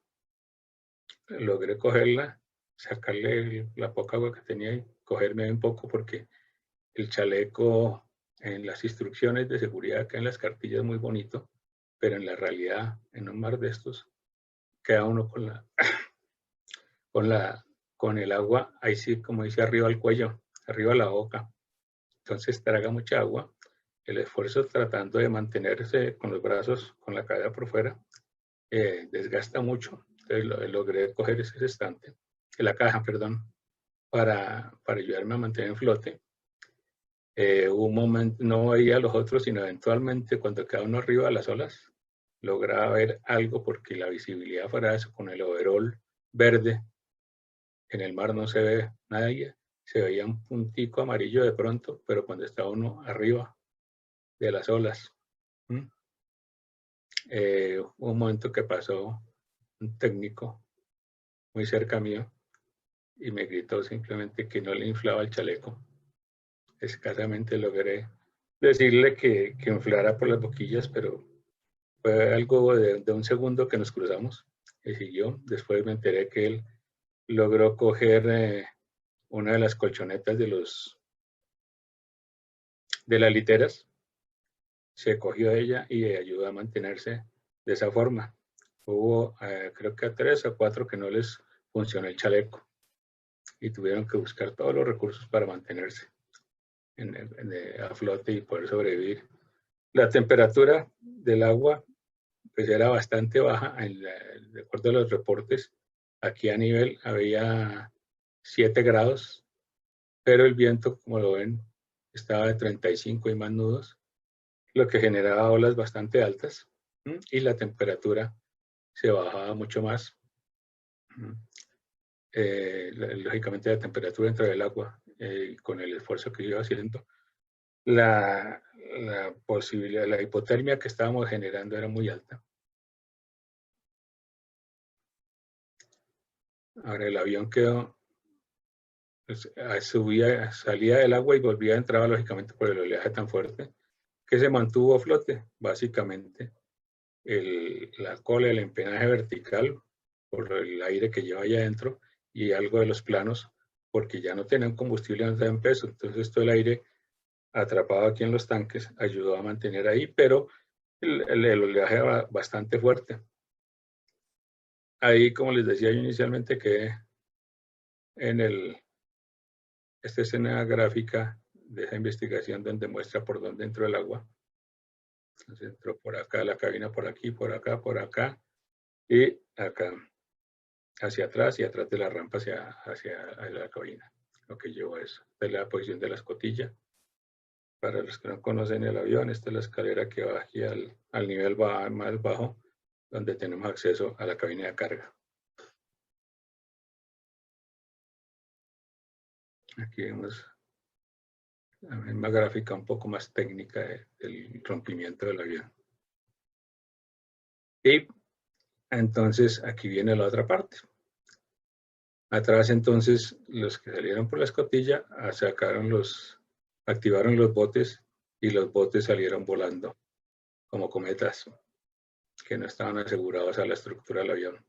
logré cogerla, sacarle la poca agua que tenía y cogerme un poco porque el chaleco en las instrucciones de seguridad acá en las cartillas es muy bonito, pero en la realidad, en un mar de estos, queda uno con el agua, ahí sí, como dice, arriba al cuello, arriba a la boca. Entonces traga mucha agua. El esfuerzo tratando de mantenerse con los brazos, con la cadera por fuera, desgasta mucho. Entonces logré coger ese sextante, la caja, perdón, para ayudarme a mantener en flote. Un momento, no veía a los otros, sino eventualmente cuando quedaba uno arriba de las olas, lograba ver algo porque la visibilidad fuera eso, con el overol verde, en el mar no se ve nadie, se veía un puntico amarillo de pronto, pero cuando estaba uno arriba de las olas. Un momento que pasó un técnico muy cerca mío y me gritó simplemente que no le inflaba el chaleco. Escasamente logré decirle que inflara por las boquillas, pero fue algo de un segundo que nos cruzamos y siguió. Después me enteré que él logró coger una de las colchonetas de las literas, se cogió de ella y ayudó a mantenerse de esa forma. Hubo creo que a 3 o 4 que no les funcionó el chaleco y tuvieron que buscar todos los recursos para mantenerse a flote y poder sobrevivir. La temperatura del agua pues era bastante baja, de acuerdo a los reportes. Aquí a nivel había 7 grados, pero el viento, como lo ven, estaba de 35 y más nudos, lo que generaba olas bastante altas y la temperatura se bajaba mucho más. Lógicamente la temperatura dentro del agua, con el esfuerzo que iba haciendo, la posibilidad, la hipotermia que estábamos generando era muy alta. Ahora el avión quedó, pues, salía del agua y volvía a entrar lógicamente por el oleaje tan fuerte que se mantuvo a flote. Básicamente la cola, el empenaje vertical por el aire que lleva allá adentro y algo de los planos porque ya no tenían combustible, no tenían peso. Entonces todo el aire atrapado aquí en los tanques ayudó a mantener ahí, pero el oleaje era bastante fuerte. Ahí, como les decía yo inicialmente, que en esta escena gráfica de esa investigación donde muestra por dónde entró el agua. Entonces entró por acá, la cabina por aquí, por acá y acá, hacia atrás y atrás de la rampa hacia la cabina. Lo que llevó a eso. Esta es la posición de la escotilla. Para los que no conocen el avión, esta es la escalera que va aquí al nivel más bajo, donde tenemos acceso a la cabina de carga. Aquí vemos la misma gráfica un poco más técnica del rompimiento del avión. Y entonces aquí viene la otra parte. Atrás entonces los que salieron por la escotilla activaron los botes y los botes salieron volando como cometas que no estaban asegurados a la estructura del avión.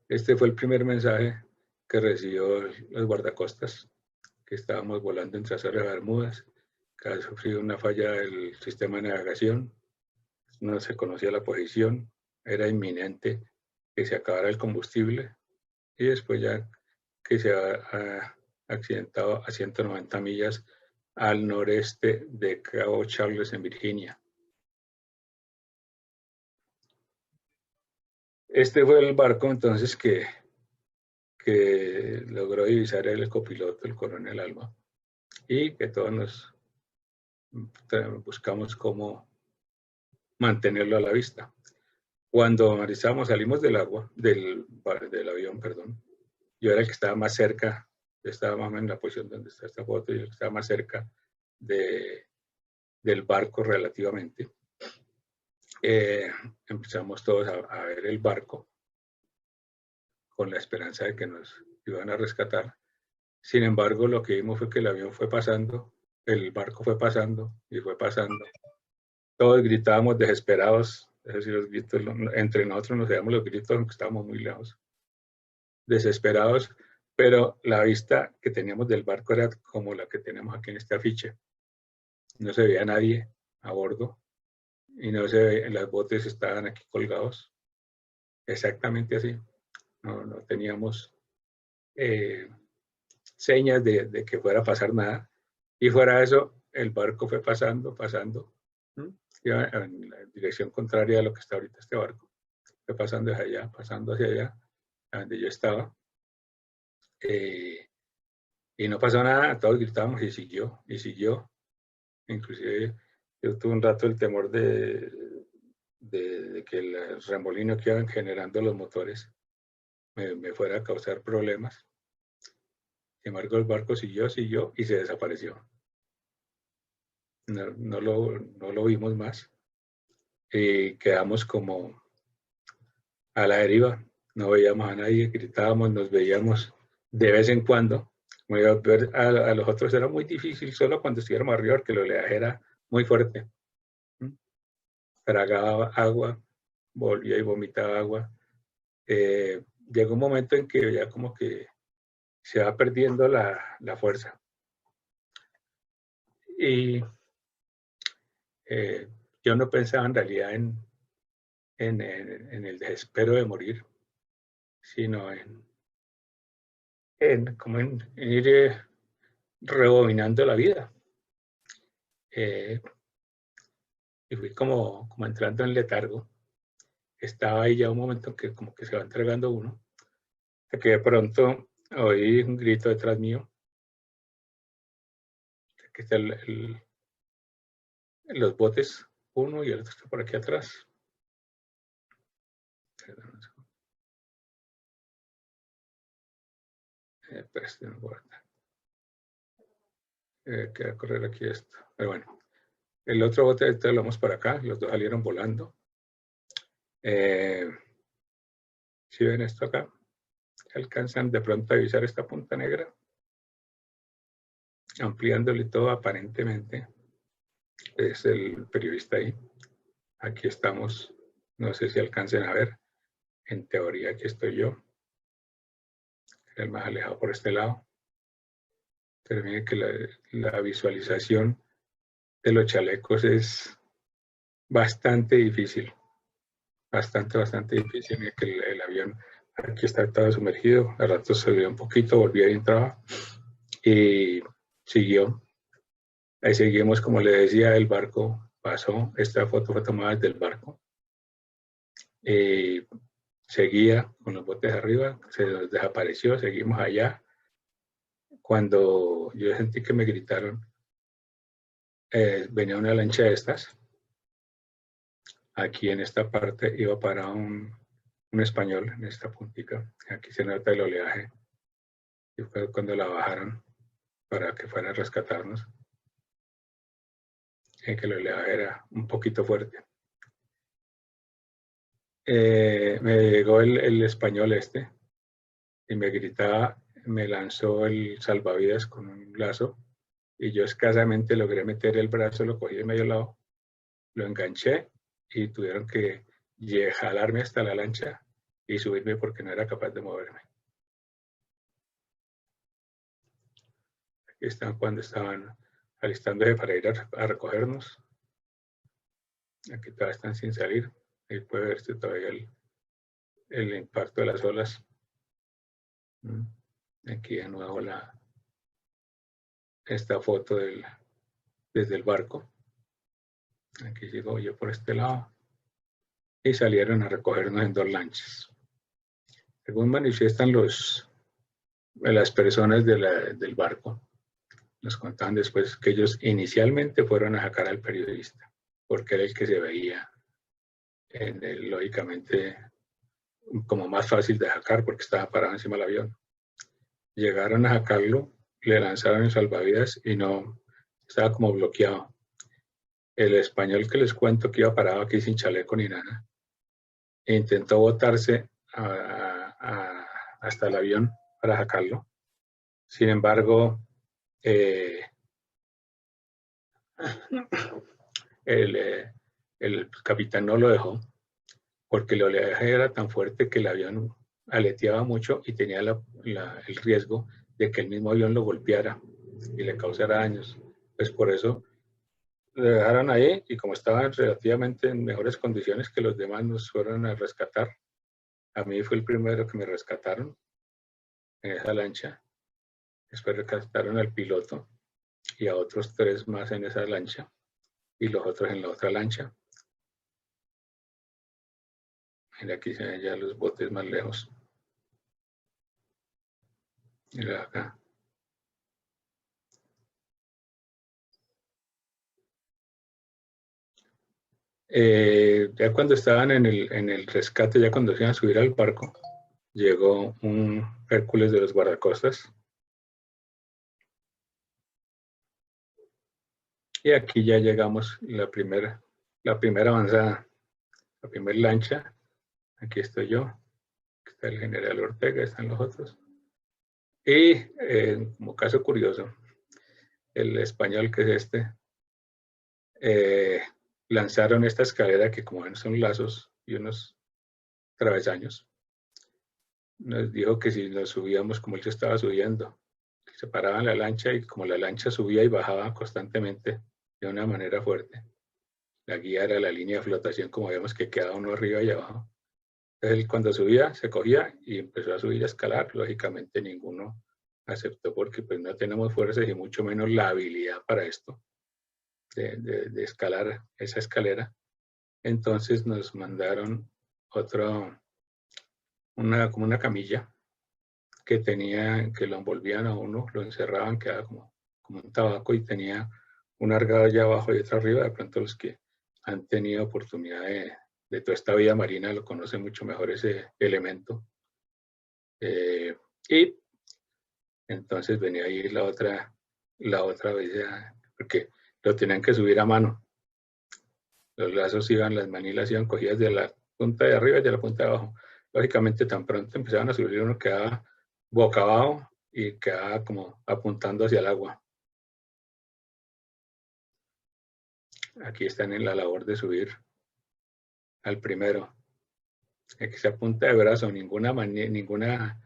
Este fue el primer mensaje que recibió los guardacostas, que estábamos volando entre Azores y Bermudas, que había sufrido una falla del sistema de navegación. no se conocía la posición, era inminente que se acabara el combustible y después ya que se ha accidentado a 190 millas al noreste de Cabo Charles en Virginia. Este fue el barco entonces que logró divisar el copiloto, el coronel Alba, y que todos nos buscamos cómo mantenerlo a la vista. Cuando salimos del agua, del avión, perdón, yo era el que estaba más cerca, estaba más o menos en la posición donde está esta foto, yo estaba más cerca del barco relativamente. Empezamos todos a ver el barco con la esperanza de que nos iban a rescatar. Sin embargo, lo que vimos fue que el avión fue pasando, el barco fue pasando y fue pasando. Todos gritábamos desesperados, es decir, los gritos, entre nosotros nos oíamos los gritos aunque estábamos muy lejos. Desesperados, pero la vista que teníamos del barco era como la que tenemos aquí en este afiche. No se veía nadie a bordo y no se veía, las botes estaban aquí colgados, exactamente así. No teníamos señas de que fuera a pasar nada. Y fuera de eso, el barco fue pasando, iba en la dirección contraria a lo que está ahorita este barco. Fue pasando hacia allá, pasando hacia allá, a donde yo estaba. Y no pasó nada, todos gritábamos y siguió, y siguió. Inclusive yo tuve un rato el temor de que el remolino que iban generando los motores me fuera a causar problemas. Sin embargo, el barco siguió y se desapareció. No lo vimos más. Quedamos como a la deriva. No veíamos a nadie, gritábamos, nos veíamos de vez en cuando. Ver a los otros era muy difícil, solo cuando estuviéramos arriba, porque el oleaje era muy fuerte. Tragaba agua, volvía y vomitaba agua. Llegó un momento en que ya como que se va perdiendo la fuerza. Y yo no pensaba en realidad en el desespero de morir, sino en ir rebobinando la vida. Y fui como entrando en letargo. Estaba ahí ya un momento en que como que se va entregando uno, hasta que de pronto oí un grito detrás mío. Aquí están los botes, uno y el otro está por aquí atrás. Que va a correr aquí esto. Pero bueno, el otro bote lo vamos para acá, los dos salieron volando. Si ven esto acá, alcanzan de pronto a divisar esta punta negra, ampliándole todo aparentemente. Es el periodista ahí. Aquí estamos, no sé si alcancen a ver. En teoría aquí estoy yo, el más alejado por este lado. Pero miren que la visualización de los chalecos es bastante difícil. Bastante difícil. Miren que el avión aquí está todo sumergido. Al rato se vio un poquito, volvió y entraba. Y siguió. Ahí seguimos, como le decía, el barco pasó. Esta foto fue tomada desde el barco. Seguía con los botes arriba, se desapareció, seguimos allá. Cuando yo sentí que me gritaron, venía una lancha de estas. Aquí en esta parte iba para un español, en esta puntica. Aquí se nota el oleaje. Y fue cuando la bajaron para que fueran a rescatarnos. Que el oleaje era un poquito fuerte. Me llegó el español este y me gritaba, me lanzó el salvavidas con un lazo y yo escasamente logré meter el brazo, lo cogí de medio lado, lo enganché y tuvieron que jalarme hasta la lancha y subirme porque no era capaz de moverme. Aquí están cuando estaban alistándose para ir a recogernos. Aquí todavía están sin salir. Ahí puede verse todavía el impacto de las olas. Aquí de nuevo esta foto desde el barco. Aquí sigo yo por este lado. Y salieron a recogernos en 2 lanchas. Según manifiestan las personas del barco, nos contaban después que ellos inicialmente fueron a sacar al periodista, porque era el que se veía lógicamente como más fácil de sacar porque estaba parado encima del avión. Llegaron a sacarlo, le lanzaron el salvavidas y no, estaba como bloqueado. El español que les cuento que iba parado aquí sin chaleco ni nada, e intentó botarse hasta el avión para sacarlo. Sin embargo, el capitán no lo dejó porque el oleaje era tan fuerte que el avión aleteaba mucho y tenía el riesgo de que el mismo avión lo golpeara y le causara daños. Pues por eso lo dejaron ahí y como estaban relativamente en mejores condiciones que los demás, nos fueron a rescatar. A mí fue el primero que me rescataron en esa lancha. Después rescataron al piloto y a otros 3 más en esa lancha y los otros en la otra lancha. Mira, aquí se ven ya los botes más lejos. Mira acá. Ya cuando estaban en el rescate, ya cuando se iban a subir al barco, llegó un Hércules de los guardacostas. Y aquí ya llegamos la primera avanzada, la primera lancha. Aquí estoy yo, aquí está el general Ortega, están los otros. Y como caso curioso, el español que es lanzaron esta escalera que como ven son lazos y unos travesaños. Nos dijo que si nos subíamos como él se estaba subiendo, se paraban la lancha y como la lancha subía y bajaba constantemente de una manera fuerte. La guía era la línea de flotación, como vemos que quedaba uno arriba y abajo. Él cuando subía, se cogía y empezó a subir a escalar. Lógicamente ninguno aceptó porque pues no tenemos fuerzas y mucho menos la habilidad para esto, de escalar esa escalera. Entonces nos mandaron como una camilla que lo envolvían a uno, lo encerraban, quedaba como un tabaco y tenía una argada allá abajo y otra arriba. De pronto los que han tenido oportunidad de toda esta vida marina lo conocen mucho mejor ese elemento. Y entonces venía ahí la otra vez, porque lo tenían que subir a mano. Los lazos las manilas iban cogidas de la punta de arriba y de la punta de abajo. Lógicamente tan pronto empezaban a subir, uno quedaba boca abajo y quedaba como apuntando hacia el agua. Aquí están en la labor de subir al primero. Aquí se apunta de brazo, ninguna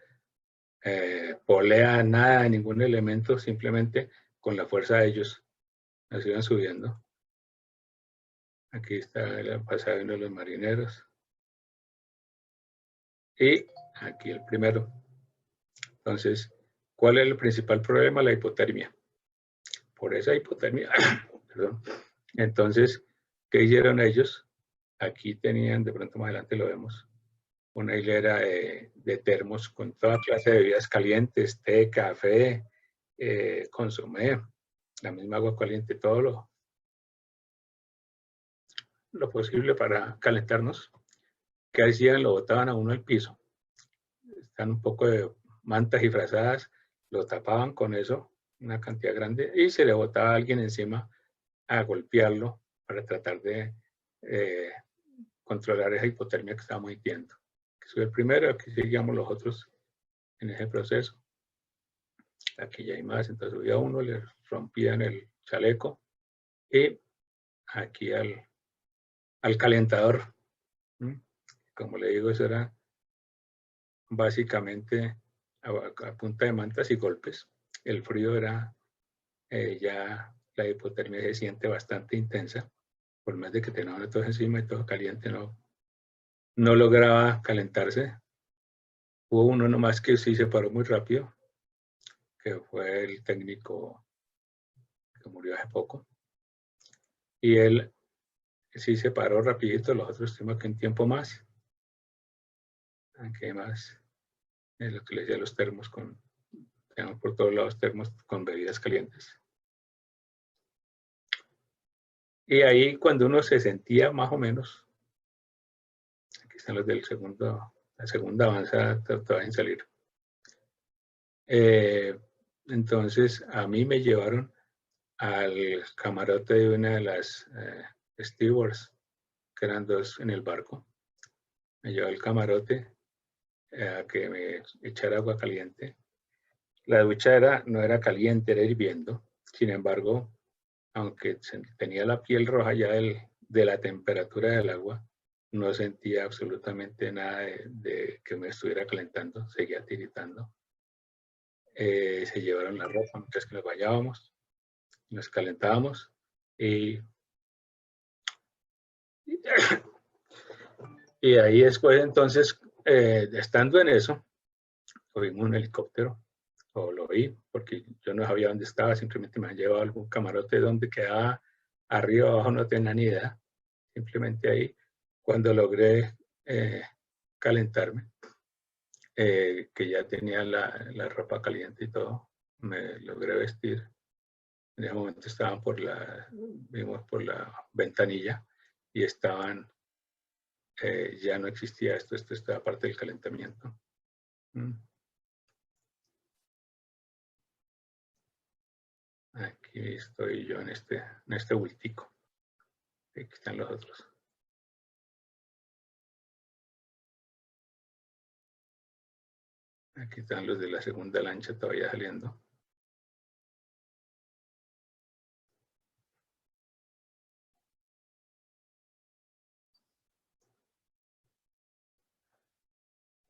polea, nada, ningún elemento, simplemente con la fuerza de ellos. Así van subiendo. Aquí está la pasada de uno de los marineros. Y aquí el primero. Entonces, ¿cuál es el principal problema? La hipotermia. Por esa hipotermia, perdón. Entonces, ¿qué hicieron ellos? Aquí tenían, de pronto más adelante lo vemos, una hilera de termos con toda clase de bebidas calientes, té, café, consomé, la misma agua caliente, todo lo posible para calentarnos. ¿Qué hacían? Lo botaban a uno al piso. Están un poco de mantas y frazadas, lo tapaban con eso, una cantidad grande, y se le botaba a alguien encima a golpearlo para tratar de controlar esa hipotermia que estábamos sintiendo. Que soy el primero, aquí seguíamos los otros en ese proceso. Aquí ya hay más, entonces subía uno, le rompían el chaleco y aquí al calentador. Como le digo, eso era básicamente a punta de mantas y golpes. El frío era ya, la hipotermia se siente bastante intensa. por más de que tenía todo encima y todo caliente, no lograba calentarse. Hubo uno nomás que sí se paró muy rápido, que fue el técnico que murió hace poco. Y él sí se paró rapidito, los otros tenemos que un tiempo más. Aquí más, es lo que les decía, los termos tenemos por todos lados termos con bebidas calientes. Y ahí cuando uno se sentía más o menos, aquí están los del la segunda avanzada, todavía en salir. Entonces a mí me llevaron al camarote de una de las stewards, que eran dos en el barco. Me llevó al camarote a que me echara agua caliente. La ducha no era caliente, era hirviendo. Sin embargo, aunque tenía la piel roja ya de la temperatura del agua, no sentía absolutamente nada de que me estuviera calentando, seguía tiritando. Se llevaron la ropa mientras que nos bañábamos, nos calentábamos y ahí después entonces, estando en eso, vimos un helicóptero, o lo vi, porque yo no sabía dónde estaba, simplemente me han llevado a algún camarote donde quedaba arriba o abajo, no tenía ni idea. Simplemente ahí, cuando logré calentarme, que ya tenía la ropa caliente y todo, me logré vestir. En ese momento estaban vimos por la ventanilla y estaban, ya no existía esto estaba parte del calentamiento. Aquí estoy yo en este bultico. Aquí están los otros. Aquí están los de la segunda lancha todavía saliendo.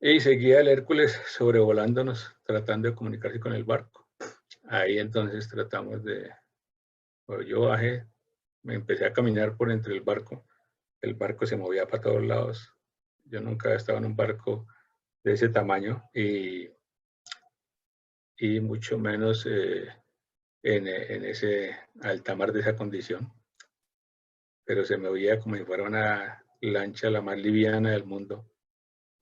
Y seguía el Hércules sobrevolándonos, tratando de comunicarse con el barco. Ahí entonces tratamos yo bajé, me empecé a caminar por entre el barco se movía para todos lados. Yo nunca había estado en un barco de ese tamaño y mucho menos en ese alta mar de esa condición. Pero se me veía como si fuera una lancha la más liviana del mundo,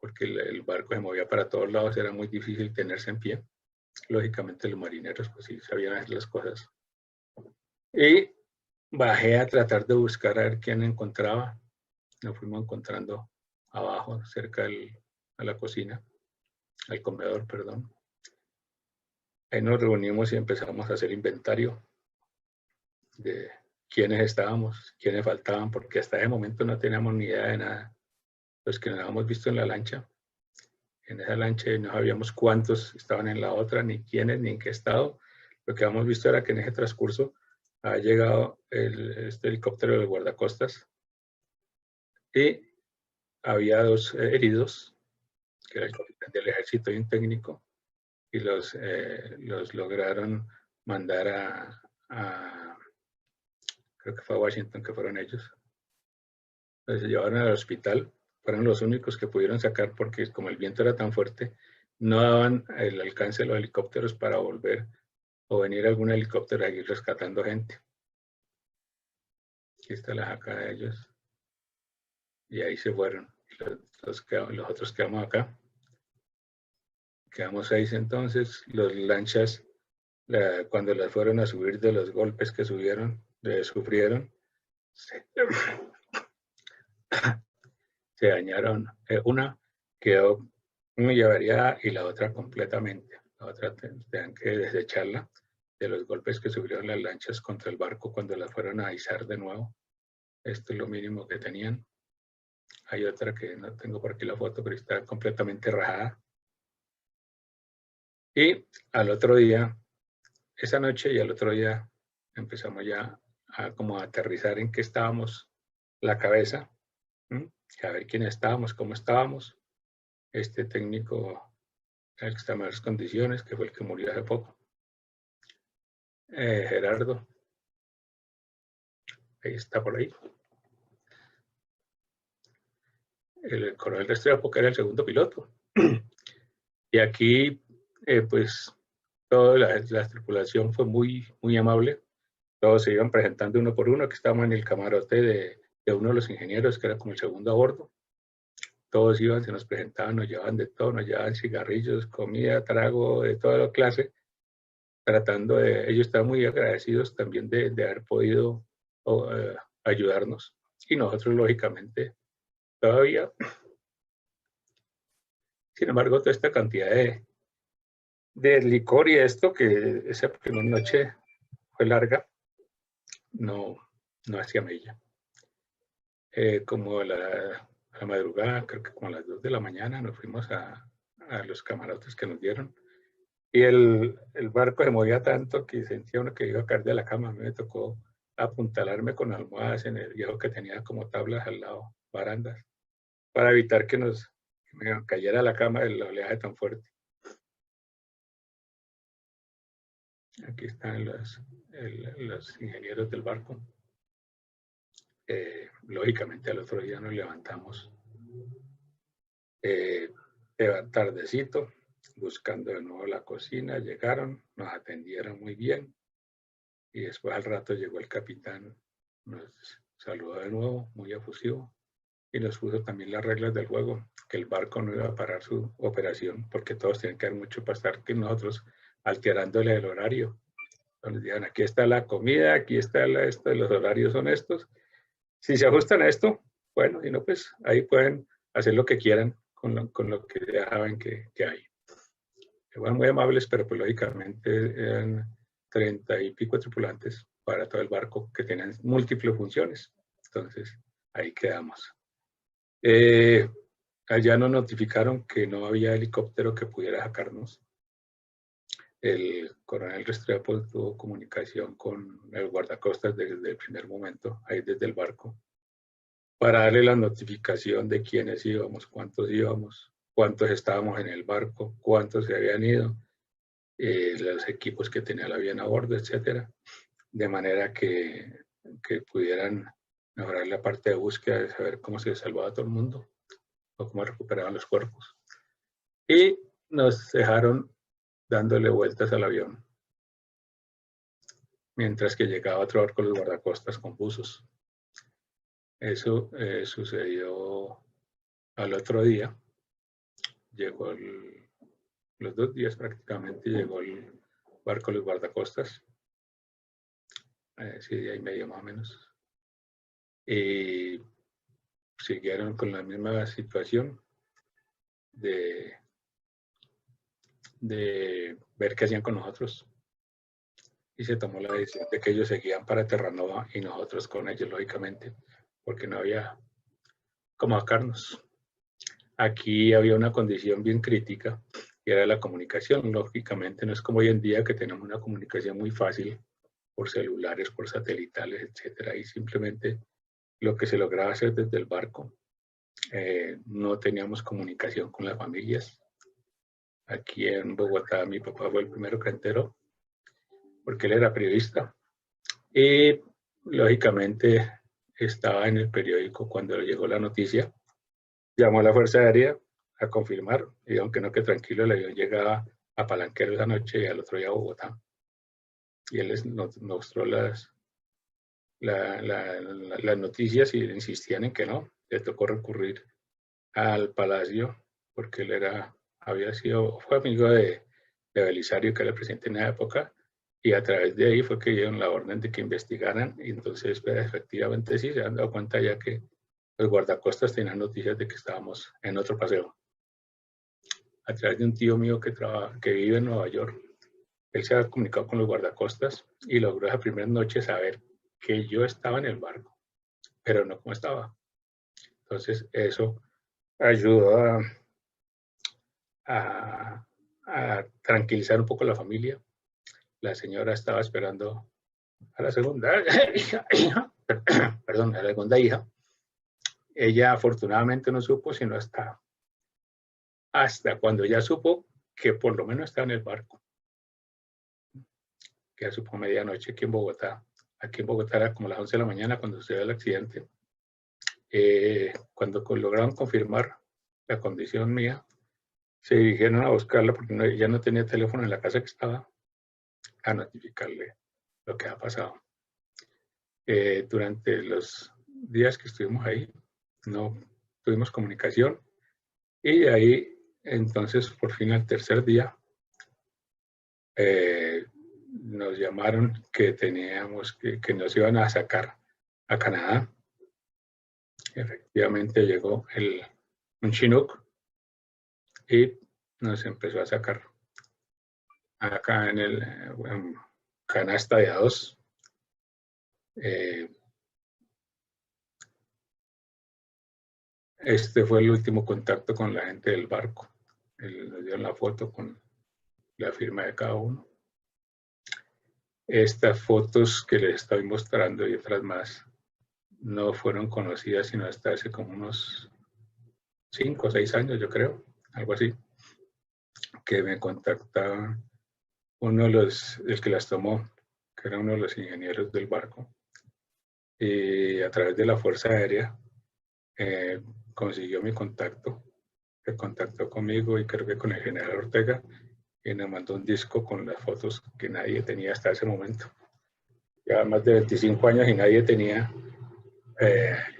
porque el barco se movía para todos lados, era muy difícil tenerse en pie. Lógicamente los marineros pues sí sabían hacer las cosas. Y bajé a tratar de buscar a ver quién encontraba. Nos fuimos encontrando abajo, cerca a la cocina, al comedor, perdón. Ahí nos reunimos y empezamos a hacer inventario de quiénes estábamos, quiénes faltaban, porque hasta ese momento no teníamos ni idea de nada. Los que nos habíamos visto en la lancha, en esa lancha no sabíamos cuántos estaban en la otra, ni quiénes, ni en qué estado. Lo que habíamos visto era que en ese transcurso ha llegado este helicóptero del guardacostas y había dos heridos, que era el capitán del ejército y un técnico, y los lograron mandar creo que fue a Washington, que fueron ellos. Los llevaron al hospital, fueron los únicos que pudieron sacar porque como el viento era tan fuerte, no daban el alcance de los helicópteros para volver o venir algún helicóptero a ir rescatando gente. Aquí está la jaca de ellos. Y ahí se fueron. Los otros quedamos acá. Quedamos 6 entonces. Los lanchas, cuando las fueron a subir de los golpes que sufrieron, se dañaron. Una quedó muy averiada y la otra completamente. La otra tenían que desecharla de los golpes que sufrieron las lanchas contra el barco cuando las fueron a izar de nuevo. Esto es lo mínimo que tenían. Hay otra que no tengo por aquí la foto, pero está completamente rajada. Y al otro día, esa noche y al otro día empezamos ya como a aterrizar en qué estábamos, la cabeza, a ver quién estábamos, cómo estábamos. Este técnico, el que está en mejores condiciones, que fue el que murió hace poco. Gerardo, ahí está por ahí. el coronel Restrepo, que era el segundo piloto. Y aquí, pues, toda la tripulación fue muy, muy amable. Todos se iban presentando uno por uno, que estábamos en el camarote de uno de los ingenieros, que era como el segundo a bordo. Todos iban, se nos presentaban, nos llevaban de todo, nos llevaban cigarrillos, comida, trago, de toda la clase, tratando de, ellos estaban muy agradecidos también de haber podido ayudarnos. Y nosotros, lógicamente, todavía. Sin embargo, toda esta cantidad de licor y esto, que esa primera noche fue larga, no hacía mella. Como a la madrugada, creo que como a las 2 de la mañana, nos fuimos a los camarotes que nos dieron. Y el barco se movía tanto que sentía uno que iba a caer de la cama. A mí me tocó apuntalarme con almohadas en el viejo que tenía como tablas al lado, barandas, para evitar que me cayera la cama del oleaje tan fuerte. Aquí están los ingenieros del barco. Lógicamente al otro día nos levantamos tardecito, buscando de nuevo la cocina. Llegaron, nos atendieron muy bien y después al rato llegó el capitán, nos saludó de nuevo, muy efusivo, y nos puso también las reglas del juego, que el barco no iba a parar su operación porque todos tenían que dar mucho para estar que nosotros alterándole el horario. Nos dijeron, aquí está la comida, aquí está esto, los horarios son estos. Si se ajustan a esto, bueno, y no, pues ahí pueden hacer lo que quieran con lo que ya saben que hay. Fueron muy amables, pero pues lógicamente eran 30 y pico tripulantes para todo el barco que tenían múltiples funciones. Entonces, ahí quedamos. Allá nos notificaron que no había helicóptero que pudiera sacarnos. El coronel Restrepo tuvo comunicación con el guardacostas desde el primer momento, ahí desde el barco, para darle la notificación de quiénes íbamos, cuántos estábamos en el barco, cuántos se habían ido, los equipos que tenía el avión a bordo, etcétera, de manera que pudieran mejorar la parte de búsqueda, de saber cómo se salvaba todo el mundo o cómo recuperaban los cuerpos. Y nos dejaron dándole vueltas al avión, mientras que llegaba otro barco de los guardacostas con buzos. Eso sucedió al otro día. Llegó los 2 días prácticamente, llegó el barco de los guardacostas. Sí, día y medio más o menos. Y siguieron con la misma situación de ver qué hacían con nosotros. Y se tomó la decisión de que ellos seguían para Terranova y nosotros con ellos, lógicamente, porque no había cómo sacarnos. Aquí había una condición bien crítica, que era la comunicación. Lógicamente no es como hoy en día que tenemos una comunicación muy fácil por celulares, por satelitales, etcétera, y simplemente lo que se lograba hacer desde el barco. No teníamos comunicación con las familias. Aquí en Bogotá mi papá fue el primero que enteró, porque él era periodista. Y lógicamente estaba en el periódico cuando llegó la noticia. Llamó a la Fuerza Aérea a confirmar, y aunque no, que tranquilo, el avión llegaba a Palanquero esa noche y al otro día a Bogotá. Y él nos mostró las noticias y insistían en que no. Le tocó recurrir al Palacio porque él fue amigo de Belisario, que era el presidente en esa época, y a través de ahí fue que dieron la orden de que investigaran, y entonces pues, efectivamente sí, se han dado cuenta ya que los guardacostas tenían noticias de que estábamos en otro paseo. A través de un tío mío que vive en Nueva York, él se había comunicado con los guardacostas y logró esa primera noche saber que yo estaba en el barco, pero no cómo estaba. Entonces eso ayudó a tranquilizar un poco a la familia. La señora estaba esperando a la segunda hija, perdón, a la segunda hija. Ella afortunadamente no supo sino hasta cuando ya supo que por lo menos estaba en el barco. Que ya supo medianoche aquí en Bogotá. Aquí en Bogotá era como las 11 de la mañana cuando sucedió el accidente. Cuando lograron confirmar la condición mía, se dirigieron a buscarla porque ya no tenía teléfono en la casa que estaba, a notificarle lo que ha pasado. Durante los días que estuvimos ahí, no tuvimos comunicación, y ahí, entonces, por fin, al tercer día, nos llamaron que que nos iban a sacar a Canadá. Efectivamente llegó un Chinook y nos empezó a sacar acá en canasta de A2. Este fue el último contacto con la gente del barco. Nos dio la foto con la firma de cada uno. Estas fotos que les estoy mostrando y otras más no fueron conocidas sino hasta hace como unos 5 o 6 años, yo creo, algo así, que me contactaba uno de el que las tomó, que era uno de los ingenieros del barco, y a través de la Fuerza Aérea consiguió mi contacto, se contactó conmigo y creo que con el general Ortega, y me mandó un disco con las fotos que nadie tenía hasta ese momento. Ya más de 25 años y nadie tenía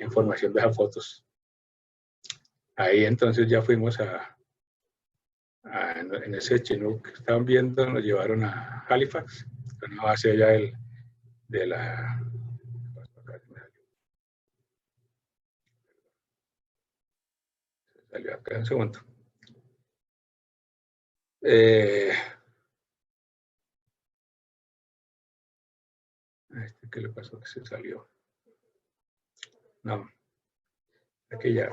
información de esas fotos. Ahí entonces ya fuimos en ese Chinook que estaban viendo, nos llevaron a Halifax, una base allá de la... Salió acá un segundo. ¿Qué le pasó? Que se salió. No. Aquí ya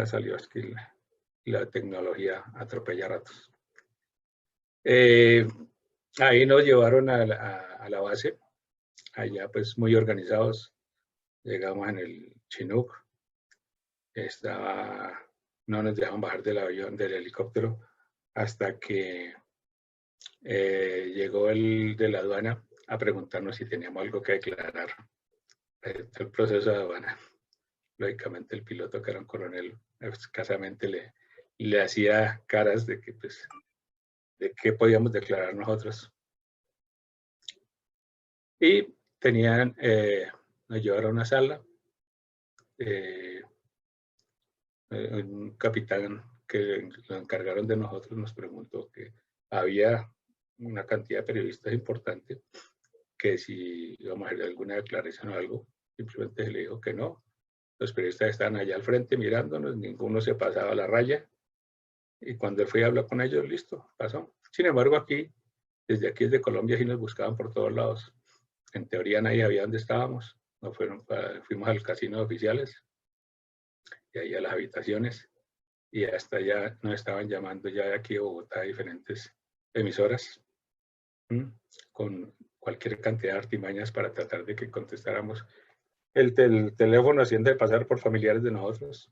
salió. Es que la tecnología atropella ratos. Ahí nos llevaron a la base. Allá pues muy organizados. Llegamos en el Chinook. No nos dejaban bajar del avión, del helicóptero, hasta que llegó el de la aduana a preguntarnos si teníamos algo que declarar. El proceso de aduana. Lógicamente el piloto, que era un coronel, escasamente le hacía caras de que pues de qué podíamos declarar nosotros. Y nos llevaron a una sala. Un capitán que lo encargaron de nosotros nos preguntó que había una cantidad de periodistas importante, que si íbamos a hacer alguna declaración o algo. Simplemente se le dijo que no. Los periodistas estaban allá al frente mirándonos, ninguno se pasaba la raya, y cuando fui a hablar con ellos, listo, pasó. Sin embargo, desde aquí, desde Colombia, sí nos buscaban por todos lados. En teoría nadie sabía dónde estábamos. Fuimos al casino de oficiales, y ahí a las habitaciones, y hasta allá nos estaban llamando ya de aquí de Bogotá diferentes emisoras, con cualquier cantidad de artimañas para tratar de que contestáramos el teléfono, haciendo de pasar por familiares de nosotros.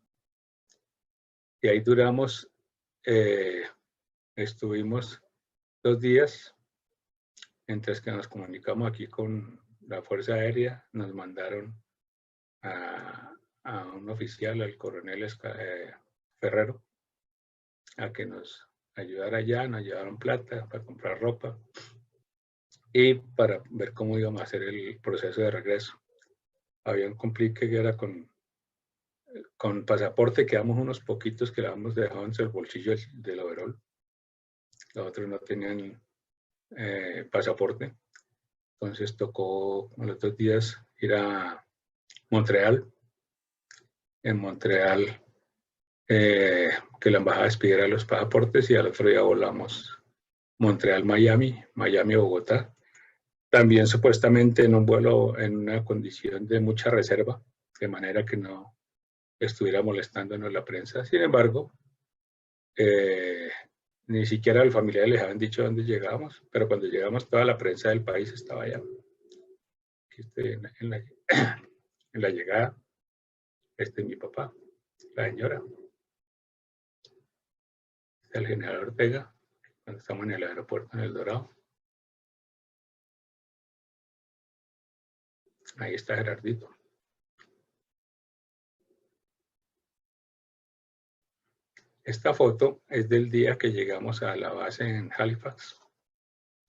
Y ahí duramos, estuvimos 2 días, mientras que nos comunicamos aquí con la Fuerza Aérea. Nos mandaron a un oficial, al coronel Ferrero, a que nos ayudara allá. Nos llevaron plata para comprar ropa y para ver cómo íbamos a hacer el proceso de regreso. Había un complique que era con pasaporte, quedamos unos poquitos que le habíamos dejado en el bolsillo del overol. Los otros no tenían pasaporte. Entonces tocó a los 2 días ir a Montreal. En Montreal, que la embajada expidiera los pasaportes, y al otro día volamos Montreal-Miami, Miami-Bogotá. También supuestamente en un vuelo en una condición de mucha reserva, de manera que no estuviera molestándonos la prensa. Sin embargo, ni siquiera a los familiares les habían dicho dónde llegábamos, pero cuando llegamos toda la prensa del país estaba allá. Aquí estoy en la llegada. Este es mi papá, la señora. Este es el general Ortega, cuando estamos en el aeropuerto en El Dorado. Ahí está Gerardito. Esta foto es del día que llegamos a la base en Halifax.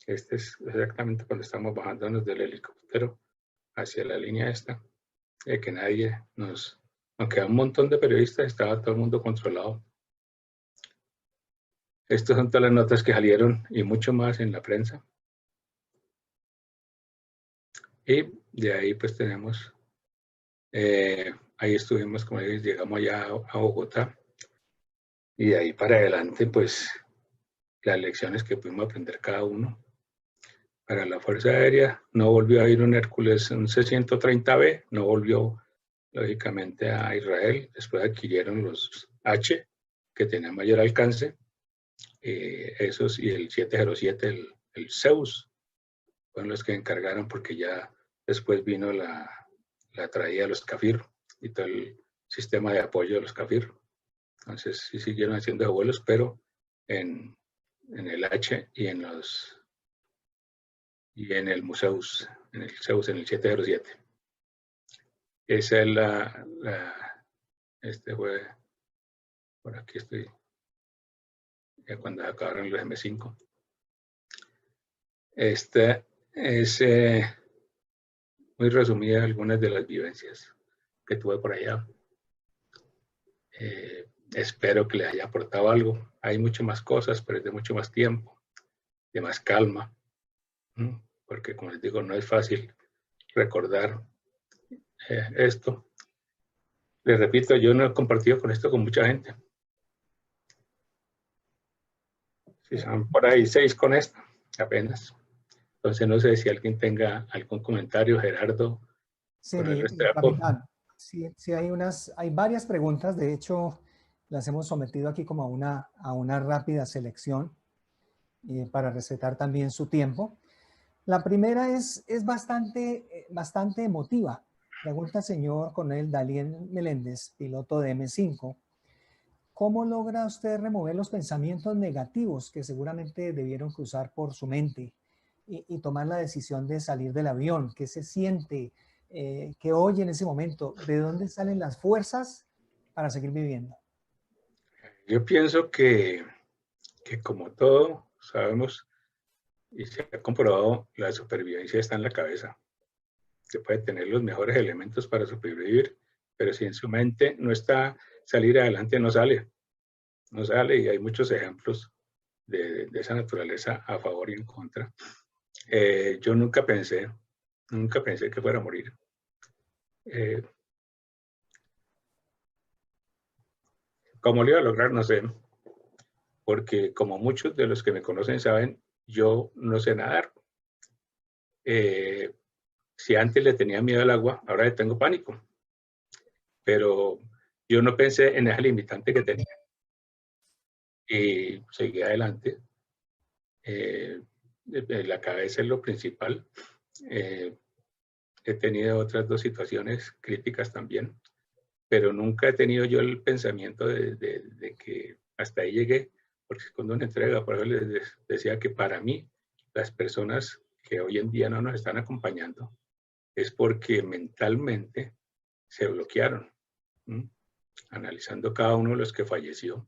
Este es exactamente cuando estamos bajándonos del helicóptero hacia la línea esta, de que nadie nos... Aunque hay un montón de periodistas, estaba todo el mundo controlado. Estas son todas las notas que salieron y mucho más en la prensa. Y de ahí pues tenemos, ahí estuvimos, como les llegamos ya a Bogotá. Y de ahí para adelante pues las lecciones que pudimos aprender cada uno. Para la Fuerza Aérea no volvió a ir un Hércules, un C-130B, no volvió lógicamente a Israel. Después adquirieron los H, que tenían mayor alcance, esos, y el 707, el Zeus, fueron los que encargaron, porque ya después vino la traída de los Kafir y todo el sistema de apoyo de los Kafir. Entonces sí siguieron haciendo vuelos, pero en el H y en el Museus, en el Zeus, en el 707. Esa es este fue, por aquí estoy, ya cuando acabaron los M5. Esta es muy resumida algunas de las vivencias que tuve por allá. Espero que les haya aportado algo. Hay mucho más cosas, pero es de mucho más tiempo, de más calma, porque como les digo, no es fácil recordar esto. Les repito, yo no he compartido con esto con mucha gente. Si son por ahí 6 con esto, apenas. Entonces no sé si alguien tenga algún comentario, Gerardo. Sí, capitán. Sí, hay varias preguntas. De hecho, las hemos sometido aquí como a una rápida selección para respetar también su tiempo. La primera es bastante emotiva. Pregunta el señor coronel Daliel Meléndez, piloto de M5. ¿Cómo logra usted remover los pensamientos negativos que seguramente debieron cruzar por su mente y tomar la decisión de salir del avión? ¿Qué se siente? ¿Qué oye en ese momento? ¿De dónde salen las fuerzas para seguir viviendo? Yo pienso que como todo sabemos y se ha comprobado, la supervivencia está en la cabeza. Se puede tener los mejores elementos para sobrevivir, pero si en su mente no está salir adelante, no sale. No sale, y hay muchos ejemplos de esa naturaleza a favor y en contra. Yo nunca pensé que fuera a morir. ¿Cómo lo iba a lograr? No sé, porque como muchos de los que me conocen saben, yo no sé nadar. Si antes le tenía miedo al agua, ahora le tengo pánico. Pero yo no pensé en esa limitante que tenía. Y seguí adelante. La cabeza es lo principal. He tenido otras 2 situaciones críticas también, pero nunca he tenido yo el pensamiento de que hasta ahí llegué, porque cuando una entrega, por eso les decía que para mí, las personas que hoy en día no nos están acompañando, es porque mentalmente se bloquearon, analizando cada uno de los que falleció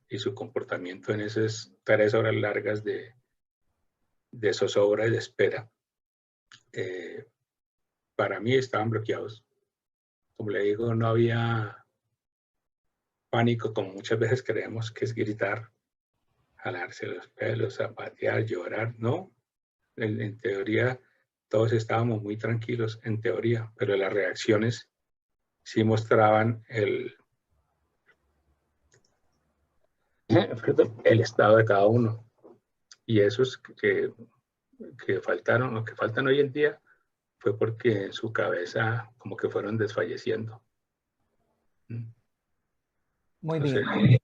y su comportamiento en esas 3 horas largas de zozobra y de espera. Para mí estaban bloqueados. Como le digo, no había pánico como muchas veces creemos que es gritar, jalarse los pelos, zapatear, llorar. No, en teoría todos estábamos muy tranquilos, en teoría, pero las reacciones sí mostraban el estado de cada uno. Y esos que faltaron, o que faltan hoy en día, fue porque en su cabeza como que fueron desfalleciendo. Muy bien.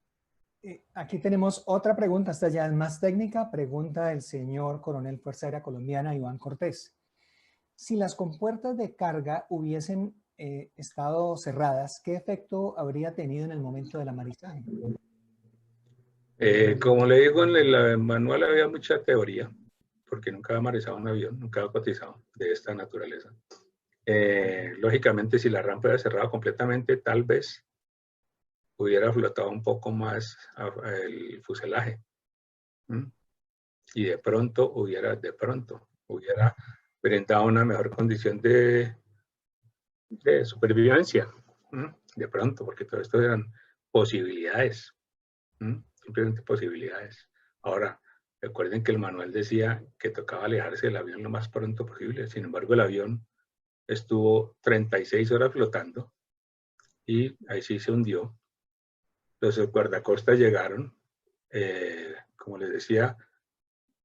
Aquí tenemos otra pregunta, esta ya es más técnica. Pregunta el señor coronel Fuerza Aérea Colombiana, Iván Cortés. Si las compuertas de carga hubiesen estado cerradas, ¿qué efecto habría tenido en el momento del amarizaje? Como le digo, en el manual había mucha teoría, porque nunca había amarizado un avión, nunca había cotizado de esta naturaleza. Lógicamente, si la rampa era cerrada completamente, tal vez hubiera flotado un poco más el fuselaje. Y de pronto hubiera brindado una mejor condición de supervivencia. De pronto, porque todo esto eran posibilidades. Simplemente posibilidades. Ahora, recuerden que el manual decía que tocaba alejarse del avión lo más pronto posible. Sin embargo, el avión estuvo 36 horas flotando y ahí sí se hundió. Los guardacostas llegaron, como les decía,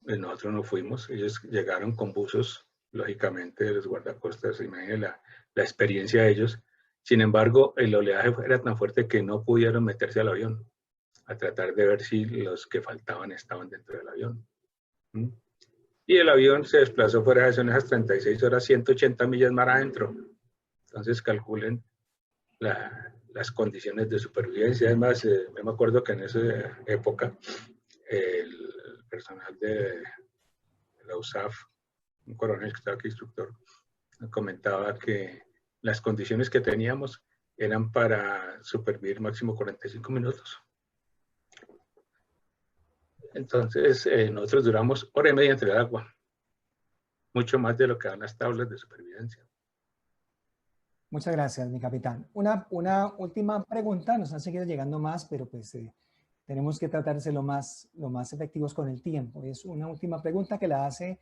nosotros no fuimos, ellos llegaron con buzos, lógicamente los guardacostas, imagínense la experiencia de ellos. Sin embargo, el oleaje era tan fuerte que no pudieron meterse al avión a tratar de ver si los que faltaban estaban dentro del avión. Y el avión se desplazó fuera de esas 36 horas, 180 millas mar adentro. Entonces calculen las condiciones de supervivencia. Además, me acuerdo que en esa época el personal de la USAF, un coronel que estaba aquí, instructor, comentaba que las condiciones que teníamos eran para supervivir máximo 45 minutos. Entonces, nosotros duramos hora y media entre el agua, mucho más de lo que dan las tablas de supervivencia. Muchas gracias, mi capitán. Una última pregunta, nos han seguido llegando más, pero pues tenemos que tratar de ser lo más efectivos con el tiempo. Es una última pregunta que la hace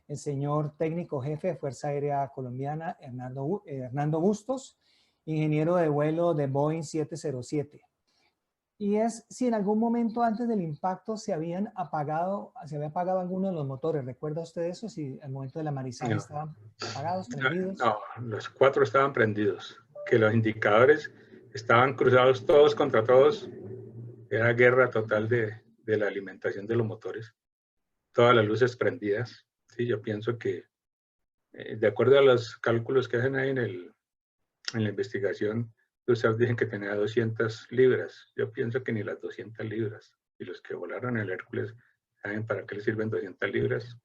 el señor técnico jefe de Fuerza Aérea Colombiana, Hernando Bustos, ingeniero de vuelo de Boeing 707. Y es si en algún momento antes del impacto se había apagado alguno de los motores. ¿Recuerda usted eso? Si al momento del amarizaje estaban apagados, prendidos. No, los 4 estaban prendidos. Que los indicadores estaban cruzados todos contra todos. Era guerra total de la alimentación de los motores. Todas las luces prendidas. Sí, yo pienso que, de acuerdo a los cálculos que hacen ahí en la investigación, los USAF dicen que tenía 200 libras. Yo pienso que ni las 200 libras. Y los que volaron el Hércules, ¿saben para qué les sirven 200 libras?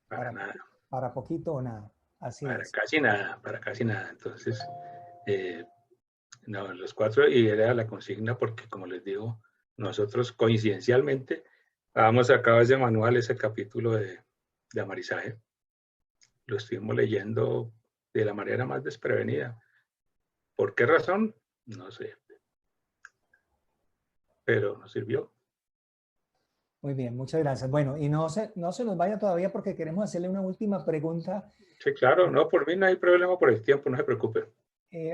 Para nada. Para poquito o nada. Así para es. Casi nada, para casi nada. Entonces, no, los 4, y era la consigna porque, como les digo, nosotros coincidencialmente habíamos sacado ese manual, ese capítulo de amarizaje. Lo estuvimos leyendo de la manera más desprevenida. ¿Por qué razón? No sé. Pero nos sirvió. Muy bien, muchas gracias. Bueno, y no se nos vaya todavía porque queremos hacerle una última pregunta. Sí, claro, no, por mí no hay problema por el tiempo, no se preocupe.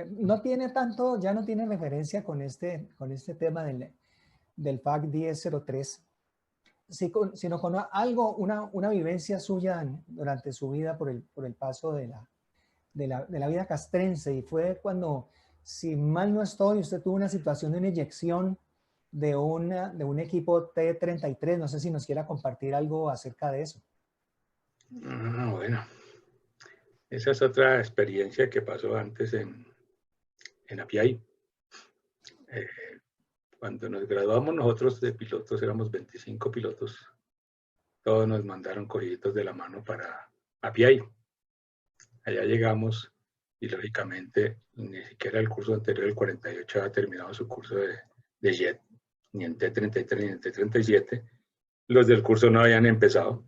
No tiene tanto, ya no tiene referencia con este tema del FAC 1003, sino con algo, una vivencia suya durante su vida por el paso de la vida castrense, y fue cuando, si mal no estoy, usted tuvo una situación de una inyección de un equipo T-33. No sé si nos quiera compartir algo acerca de eso. Bueno, esa es otra experiencia que pasó antes en Apiay. Cuando nos graduamos nosotros de pilotos, éramos 25 pilotos. Todos nos mandaron cogiditos de la mano para Apiay. Allá llegamos y lógicamente ni siquiera el curso anterior, el 48, había terminado su curso de jet, ni en T-33 ni en T-37. Los del curso no habían empezado.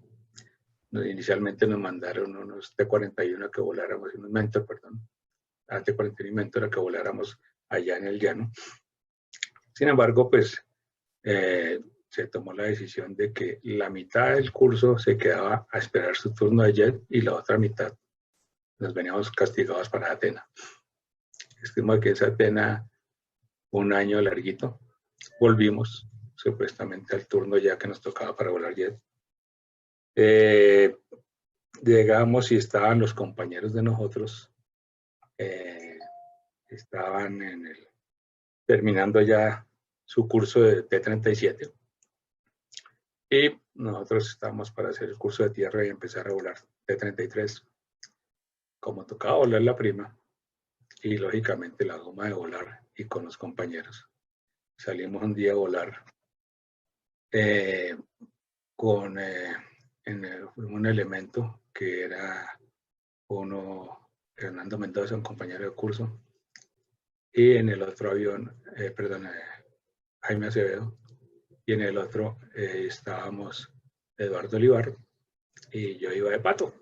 Inicialmente nos mandaron unos T-41 que voláramos, unos Mentor, perdón, T-41 y Mentor, a que voláramos allá en el llano. Sin embargo, pues se tomó la decisión de que la mitad del curso se quedaba a esperar su turno de jet y la otra mitad nos veníamos castigados para Atena. Estimo que esa Atena, un año larguito, volvimos supuestamente al turno ya que nos tocaba para volar jet. Llegamos y estaban los compañeros de nosotros, estaban terminando ya su curso de T-37 y nosotros estábamos para hacer el curso de tierra y empezar a volar T-33. Como tocaba volar la prima y lógicamente la goma de volar y con los compañeros, salimos un día a volar con un elemento que era Fernando Mendoza, un compañero de curso, y en el otro avión, Jaime Acevedo, y en el otro estábamos Eduardo Olivar, y yo iba de pato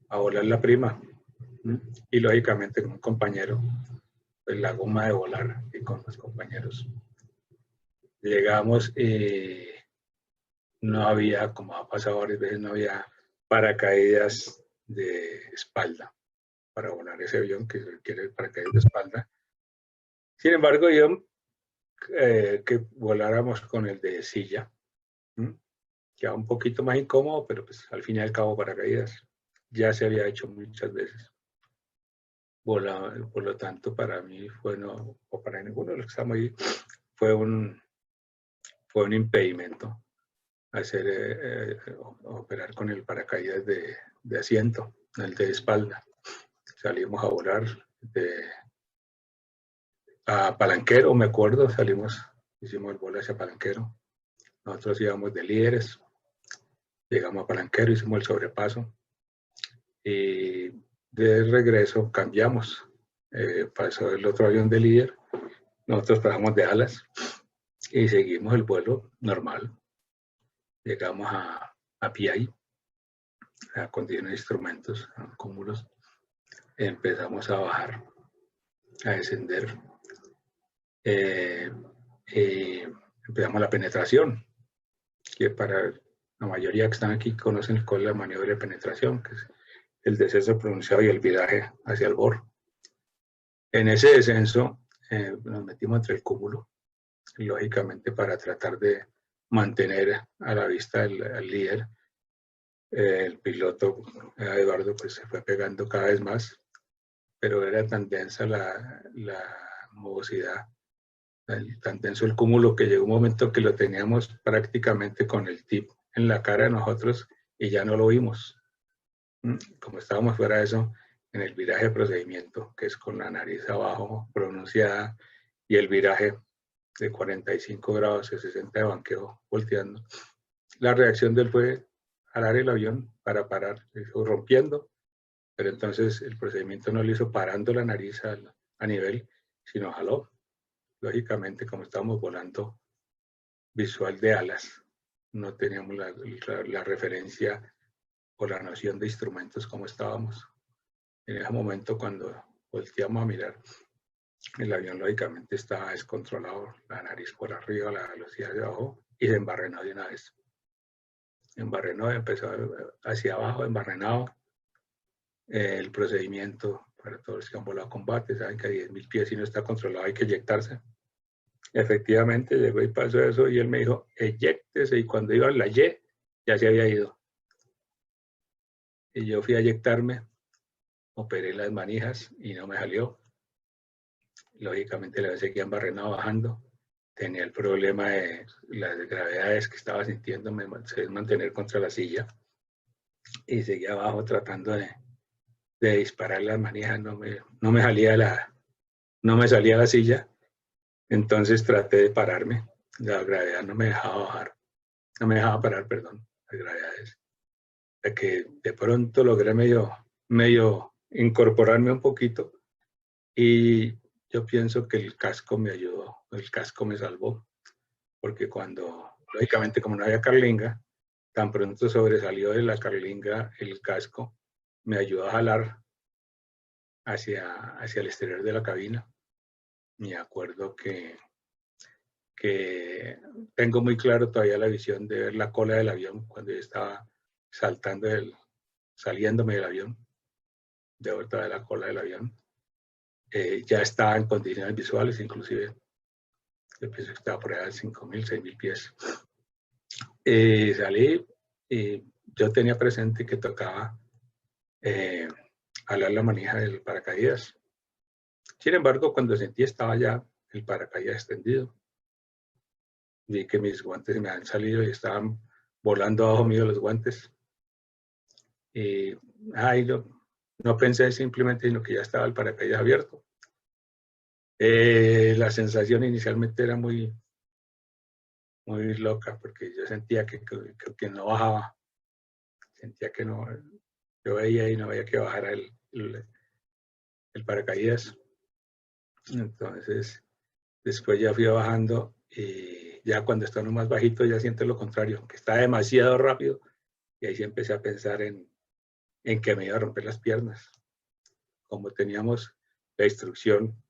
a volar la prima, y lógicamente con un compañero, pues la goma de volar, y con los compañeros. Llegamos y no había, como ha pasado varias veces, no había paracaídas de espalda para volar ese avión que requiere paracaídas de espalda. Sin embargo, yo que voláramos con el de silla, quedaba un poquito más incómodo, pero pues al fin y al cabo paracaídas ya se había hecho muchas veces. Por lo tanto, para mí o para ninguno de los que estamos ahí, fue un impedimento hacer operar con el paracaídas de asiento, el de espalda. Salimos a volar a Palanquero, me acuerdo, hicimos el vuelo hacia Palanquero. Nosotros íbamos de líderes, llegamos a Palanquero, hicimos el sobrepaso y de regreso cambiamos. Pasó el otro avión de líder, nosotros pasamos de alas y seguimos el vuelo normal. Llegamos a PI, a condición de instrumentos, a cúmulos. Empezamos a bajar, a descender. Empezamos la penetración, que para la mayoría que están aquí conocen cuál es la maniobra de penetración, que es el descenso pronunciado y el viraje hacia el borde. En ese descenso nos metimos entre el cúmulo, lógicamente para tratar de mantener a la vista al líder. El piloto Eduardo pues se fue pegando cada vez más, pero era tan densa la nubosidad, tan denso el cúmulo, que llegó un momento que lo teníamos prácticamente con el tip en la cara de nosotros y ya no lo vimos. Como estábamos fuera de eso, en el viraje de procedimiento, que es con la nariz abajo pronunciada y el viraje de 45 grados de 60 de banqueo volteando, la reacción de él fue jalar el avión para parar, lo hizo rompiendo, pero entonces el procedimiento no lo hizo parando la nariz a nivel, sino jaló. Lógicamente, como estábamos volando visual de alas, no teníamos la referencia o la noción de instrumentos como estábamos. En ese momento, cuando volteamos a mirar, el avión lógicamente estaba descontrolado, la nariz por arriba, la velocidad de abajo, y se embarrenó de una vez. Embarrenó, empezó hacia abajo, embarrenado. El procedimiento para todos los que han volado a combate, saben que a 10.000 pies si no está controlado hay que eyectarse. Efectivamente llegó y pasó eso y él me dijo, eyéctese, y cuando iba a la Y, ya se había ido. Y yo fui a eyectarme, operé las manijas y no me salió. Lógicamente la vez seguía embarrenado bajando. Tenía el problema de las gravedades que estaba sintiendo, mantener contra la silla. Y seguía abajo tratando de disparar las manijas, no me salía la silla. Entonces traté de pararme. La gravedad no me dejaba bajar. No me dejaba parar, perdón, las gravedades. De que de pronto logré medio incorporarme un poquito y yo pienso que el casco me ayudó, el casco me salvó, porque lógicamente como no había carlinga, tan pronto sobresalió de la carlinga el casco, me ayudó a jalar hacia el exterior de la cabina. Me acuerdo que tengo muy claro todavía la visión de ver la cola del avión cuando yo estaba saliéndome del avión, de vuelta de la cola del avión. Ya estaba en condiciones visuales, inclusive yo pienso que estaba por allá de 5.000, 6.000 pies. Salí y yo tenía presente que tocaba jalar la manija del paracaídas. Sin embargo, cuando sentí estaba ya el paracaídas extendido. Vi que mis guantes se me han salido y estaban volando abajo mío los guantes. Y no pensé simplemente, sino que ya estaba el paracaídas abierto. La sensación inicialmente era muy loca, porque yo sentía que no bajaba. Sentía que no, yo veía y no veía que bajara el paracaídas. Entonces, después ya fui bajando y ya cuando está uno más bajito ya siente lo contrario, que está demasiado rápido. Y ahí sí empecé a pensar en que me iba a romper las piernas. Como teníamos la instrucción,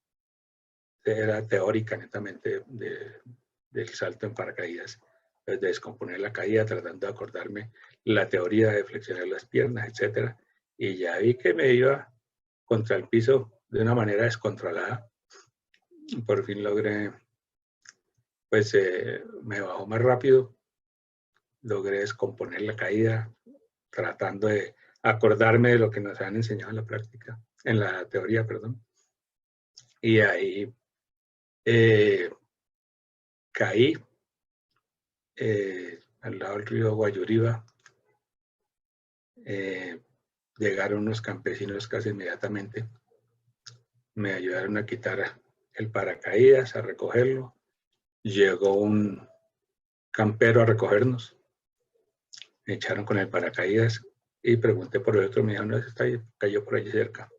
era teórica netamente del salto en paracaídas, de descomponer la caída, tratando de acordarme la teoría de flexionar las piernas, etc. Y ya vi que me iba contra el piso de una manera descontrolada. Por fin logré, pues me bajó más rápido, logré descomponer la caída, tratando de acordarme de lo que nos han enseñado en la práctica, en la teoría, perdón. Y ahí caí al lado del río Guayuriba. Llegaron unos campesinos casi inmediatamente. Me ayudaron a quitar el paracaídas, a recogerlo. Llegó un campero a recogernos. Me echaron con el paracaídas y pregunté por el otro. Me dijeron, no, está ahí, cayó por allí cerca.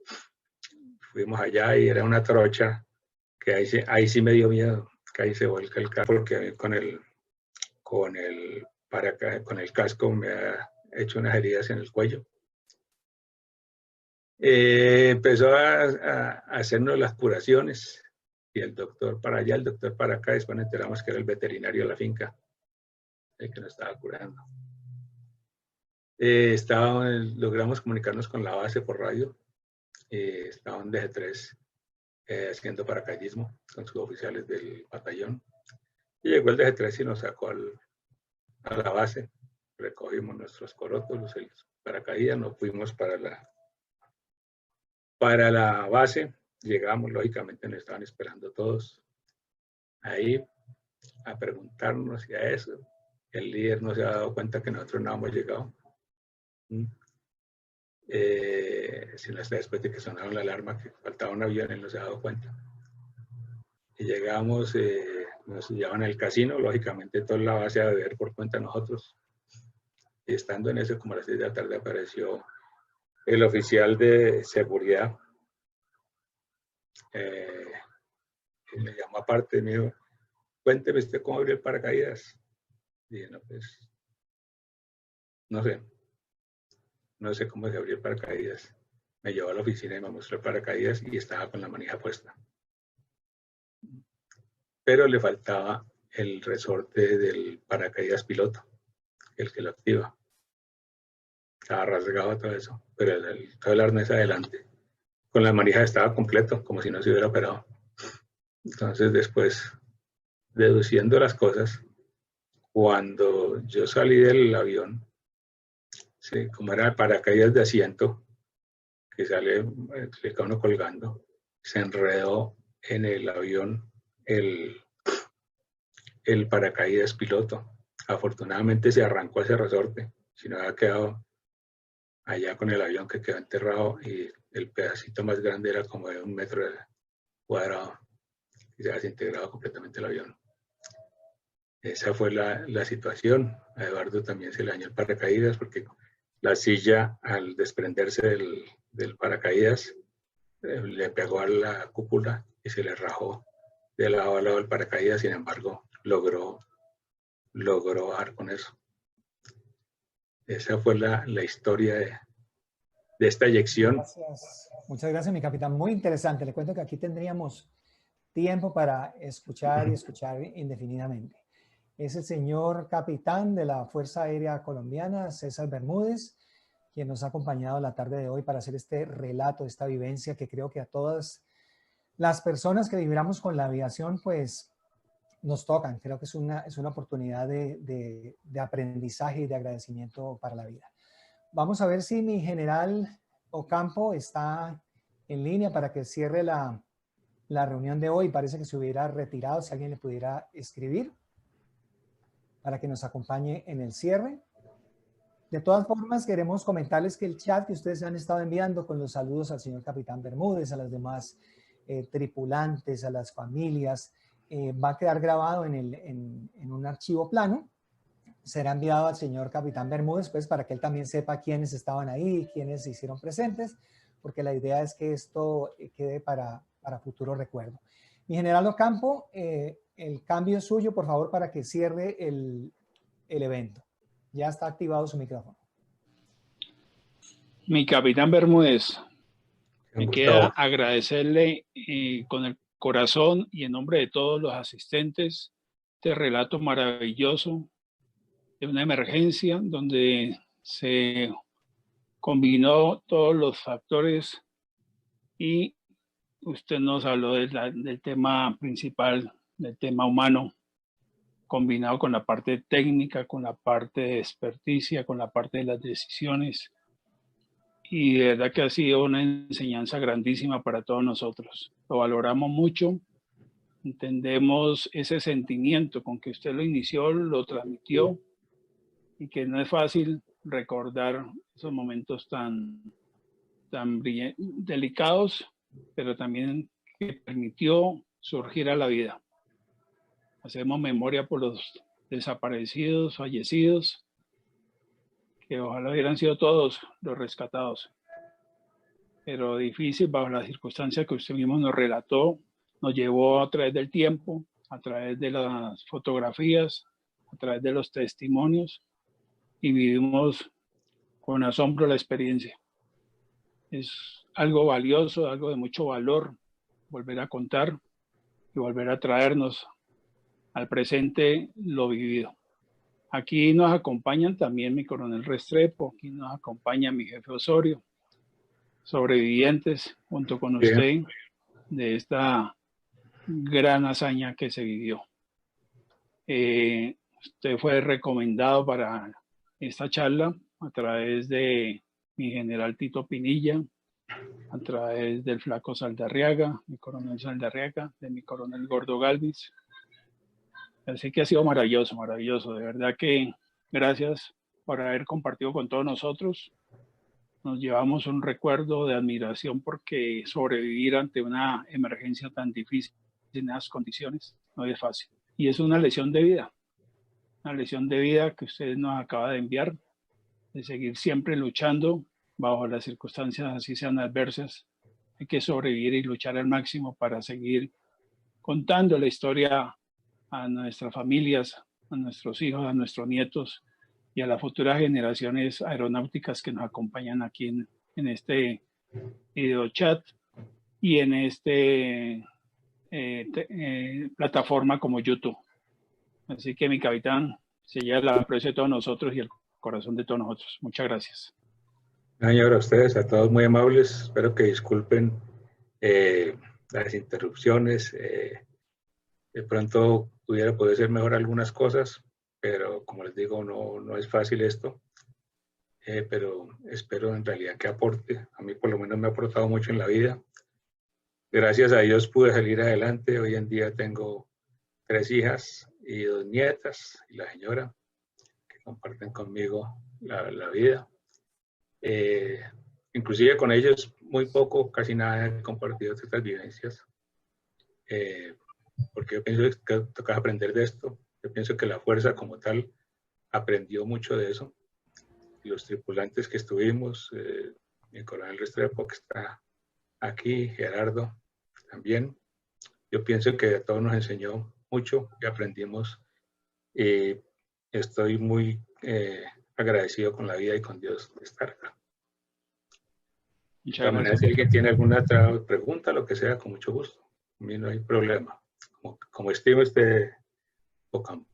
Fuimos allá y era una trocha que ahí sí me dio miedo, que ahí se vuelca el carro porque con el casco me ha hecho unas heridas en el cuello. Empezó a hacernos las curaciones y el doctor para allá, el doctor para acá, después nos enteramos que era el veterinario de la finca, el que nos estaba curando. Logramos comunicarnos con la base por radio. Estaban DG3 haciendo paracaidismo con sus oficiales del batallón. Y llegó el DG3 y nos sacó a la base. Recogimos nuestros corotos, los paracaídas, nos fuimos para la base. Llegamos, lógicamente nos estaban esperando todos ahí a preguntarnos y a eso. El líder no se ha dado cuenta que nosotros no habíamos llegado. Sino hasta después de que sonaron la alarma que faltaba un avión, él no se ha dado cuenta. Y llegamos, nos llevaban al casino, lógicamente toda la base a beber por cuenta de nosotros. Y estando en eso, como a las 6 de la tarde, apareció el oficial de seguridad. Y me llamó aparte y me dijo, cuénteme usted cómo abrió el paracaídas. Y dije, no, pues, no sé cómo se abrió el paracaídas. Me llevó a la oficina y me mostró el paracaídas y estaba con la manija puesta. Pero le faltaba el resorte del paracaídas piloto, el que lo activa. Estaba rasgado todo eso, pero todo el arnés adelante. Con la manija estaba completo, como si no se hubiera operado. Entonces, después, deduciendo las cosas, cuando yo salí del avión, sí, como era el paracaídas de asiento, que sale, le queda uno colgando, se enredó en el avión el paracaídas piloto. Afortunadamente se arrancó ese resorte, si no había quedado allá con el avión que quedó enterrado y el pedacito más grande era como de 1 metro cuadrado y se ha desintegrado completamente el avión. Esa fue la situación. A Eduardo también se le dañó el paracaídas porque la silla, al desprenderse del paracaídas, le pegó a la cúpula y se le rajó de lado a lado del paracaídas. Sin embargo, logró bajar con eso. Esa fue la historia de esta eyección. Gracias. Muchas gracias, mi capitán. Muy interesante. Le cuento que aquí tendríamos tiempo para escuchar y escuchar indefinidamente. Es el señor capitán de la Fuerza Aérea Colombiana, César Bermúdez, quien nos ha acompañado la tarde de hoy para hacer este relato, esta vivencia que creo que a todas las personas que vibramos con la aviación, pues nos tocan. Creo que es una oportunidad de aprendizaje y de agradecimiento para la vida. Vamos a ver si mi general Ocampo está en línea para que cierre la reunión de hoy. Parece que se hubiera retirado, si alguien le pudiera escribir para que nos acompañe en el cierre. De todas formas, queremos comentarles que el chat que ustedes han estado enviando con los saludos al señor capitán Bermúdez, a las demás tripulantes, a las familias, va a quedar grabado en un archivo plano. Será enviado al señor capitán Bermúdez, pues, para que él también sepa quiénes estaban ahí, quiénes se hicieron presentes, porque la idea es que esto quede para para futuro recuerdo. Mi general Ocampo, el cambio es suyo, por favor, para que cierre el evento. Ya está activado su micrófono. Mi capitán Bermúdez, me Gustavo, queda agradecerle con el corazón y en nombre de todos los asistentes este relato maravilloso de una emergencia donde se combinó todos los factores y usted nos habló del tema principal, del tema humano, combinado con la parte técnica, con la parte de experticia, con la parte de las decisiones. Y de verdad que ha sido una enseñanza grandísima para todos nosotros. Lo valoramos mucho, entendemos ese sentimiento con que usted lo inició, lo transmitió, y que no es fácil recordar esos momentos tan delicados, pero también que permitió surgir a la vida. Hacemos memoria por los desaparecidos, fallecidos, que ojalá hubieran sido todos los rescatados. Pero difícil bajo las circunstancias que usted mismo nos relató, nos llevó a través del tiempo, a través de las fotografías, a través de los testimonios, y vivimos con asombro la experiencia. Es algo valioso, algo de mucho valor, volver a contar y volver a traernos al presente lo vivido. Aquí nos acompañan también mi coronel Restrepo, aquí nos acompaña mi jefe Osorio, sobrevivientes junto con usted de esta gran hazaña que se vivió. Usted fue recomendado para esta charla a través de mi general Tito Pinilla, a través del flaco Saldarriaga, mi coronel Saldarriaga, de mi coronel Gordo Galvis. Así que ha sido maravilloso, maravilloso. De verdad que gracias por haber compartido con todos nosotros. Nos llevamos un recuerdo de admiración porque sobrevivir ante una emergencia tan difícil en esas condiciones no es fácil. Y es una lección de vida que usted nos acaba de enviar, de seguir siempre luchando bajo las circunstancias así sean adversas. Hay que sobrevivir y luchar al máximo para seguir contando la historia a nuestras familias, a nuestros hijos, a nuestros nietos y a las futuras generaciones aeronáuticas que nos acompañan aquí en este video chat y en este plataforma como YouTube. Así que mi capitán, se lleva el aprecio de todos nosotros y el corazón de todos nosotros. Muchas gracias. Señor, a ustedes, a todos muy amables. Espero que disculpen las interrupciones. De pronto pudiera poder ser mejor algunas cosas, pero como les digo, no es fácil esto. Pero espero en realidad que aporte. A mí por lo menos me ha aportado mucho en la vida. Gracias a Dios pude salir adelante. Hoy en día tengo 3 hijas y 2 nietas y la señora que comparten conmigo la vida. Inclusive con ellos muy poco, casi nada he compartido estas vivencias. Porque yo pienso que toca aprender de esto. Yo pienso que la fuerza como tal aprendió mucho de eso. Y los tripulantes que estuvimos, mi coronel Restrepo que está aquí, Gerardo también, yo pienso que a todos nos enseñó mucho y aprendimos. Y estoy muy agradecido con la vida y con Dios de estar acá. De todas maneras, si alguien tiene alguna otra pregunta, lo que sea, con mucho gusto. A mí no hay problema. Como estimo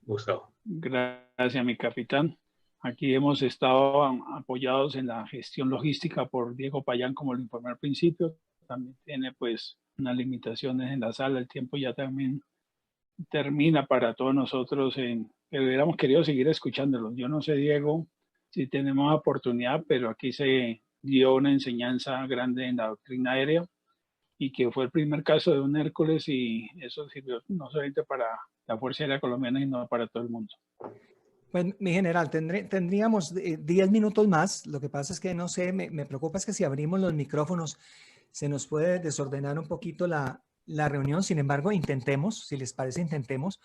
Gustavo. Gracias, mi capitán. Aquí hemos estado apoyados en la gestión logística por Diego Payán, como lo informé al principio. También tiene pues unas limitaciones en la sala. El tiempo ya también termina para todos nosotros. Pero hubiéramos querido seguir escuchándolo. Yo no sé, Diego, si tenemos oportunidad, pero aquí se dio una enseñanza grande en la doctrina aérea y que fue el primer caso de un Hércules y eso sirvió no solamente para la Fuerza Aérea Colombiana, sino para todo el mundo. Pues, mi general, tendríamos 10 minutos más. Lo que pasa es que, no sé, me preocupa es que si abrimos los micrófonos se nos puede desordenar un poquito la reunión. Sin embargo, intentemos, si les parece, intentemos.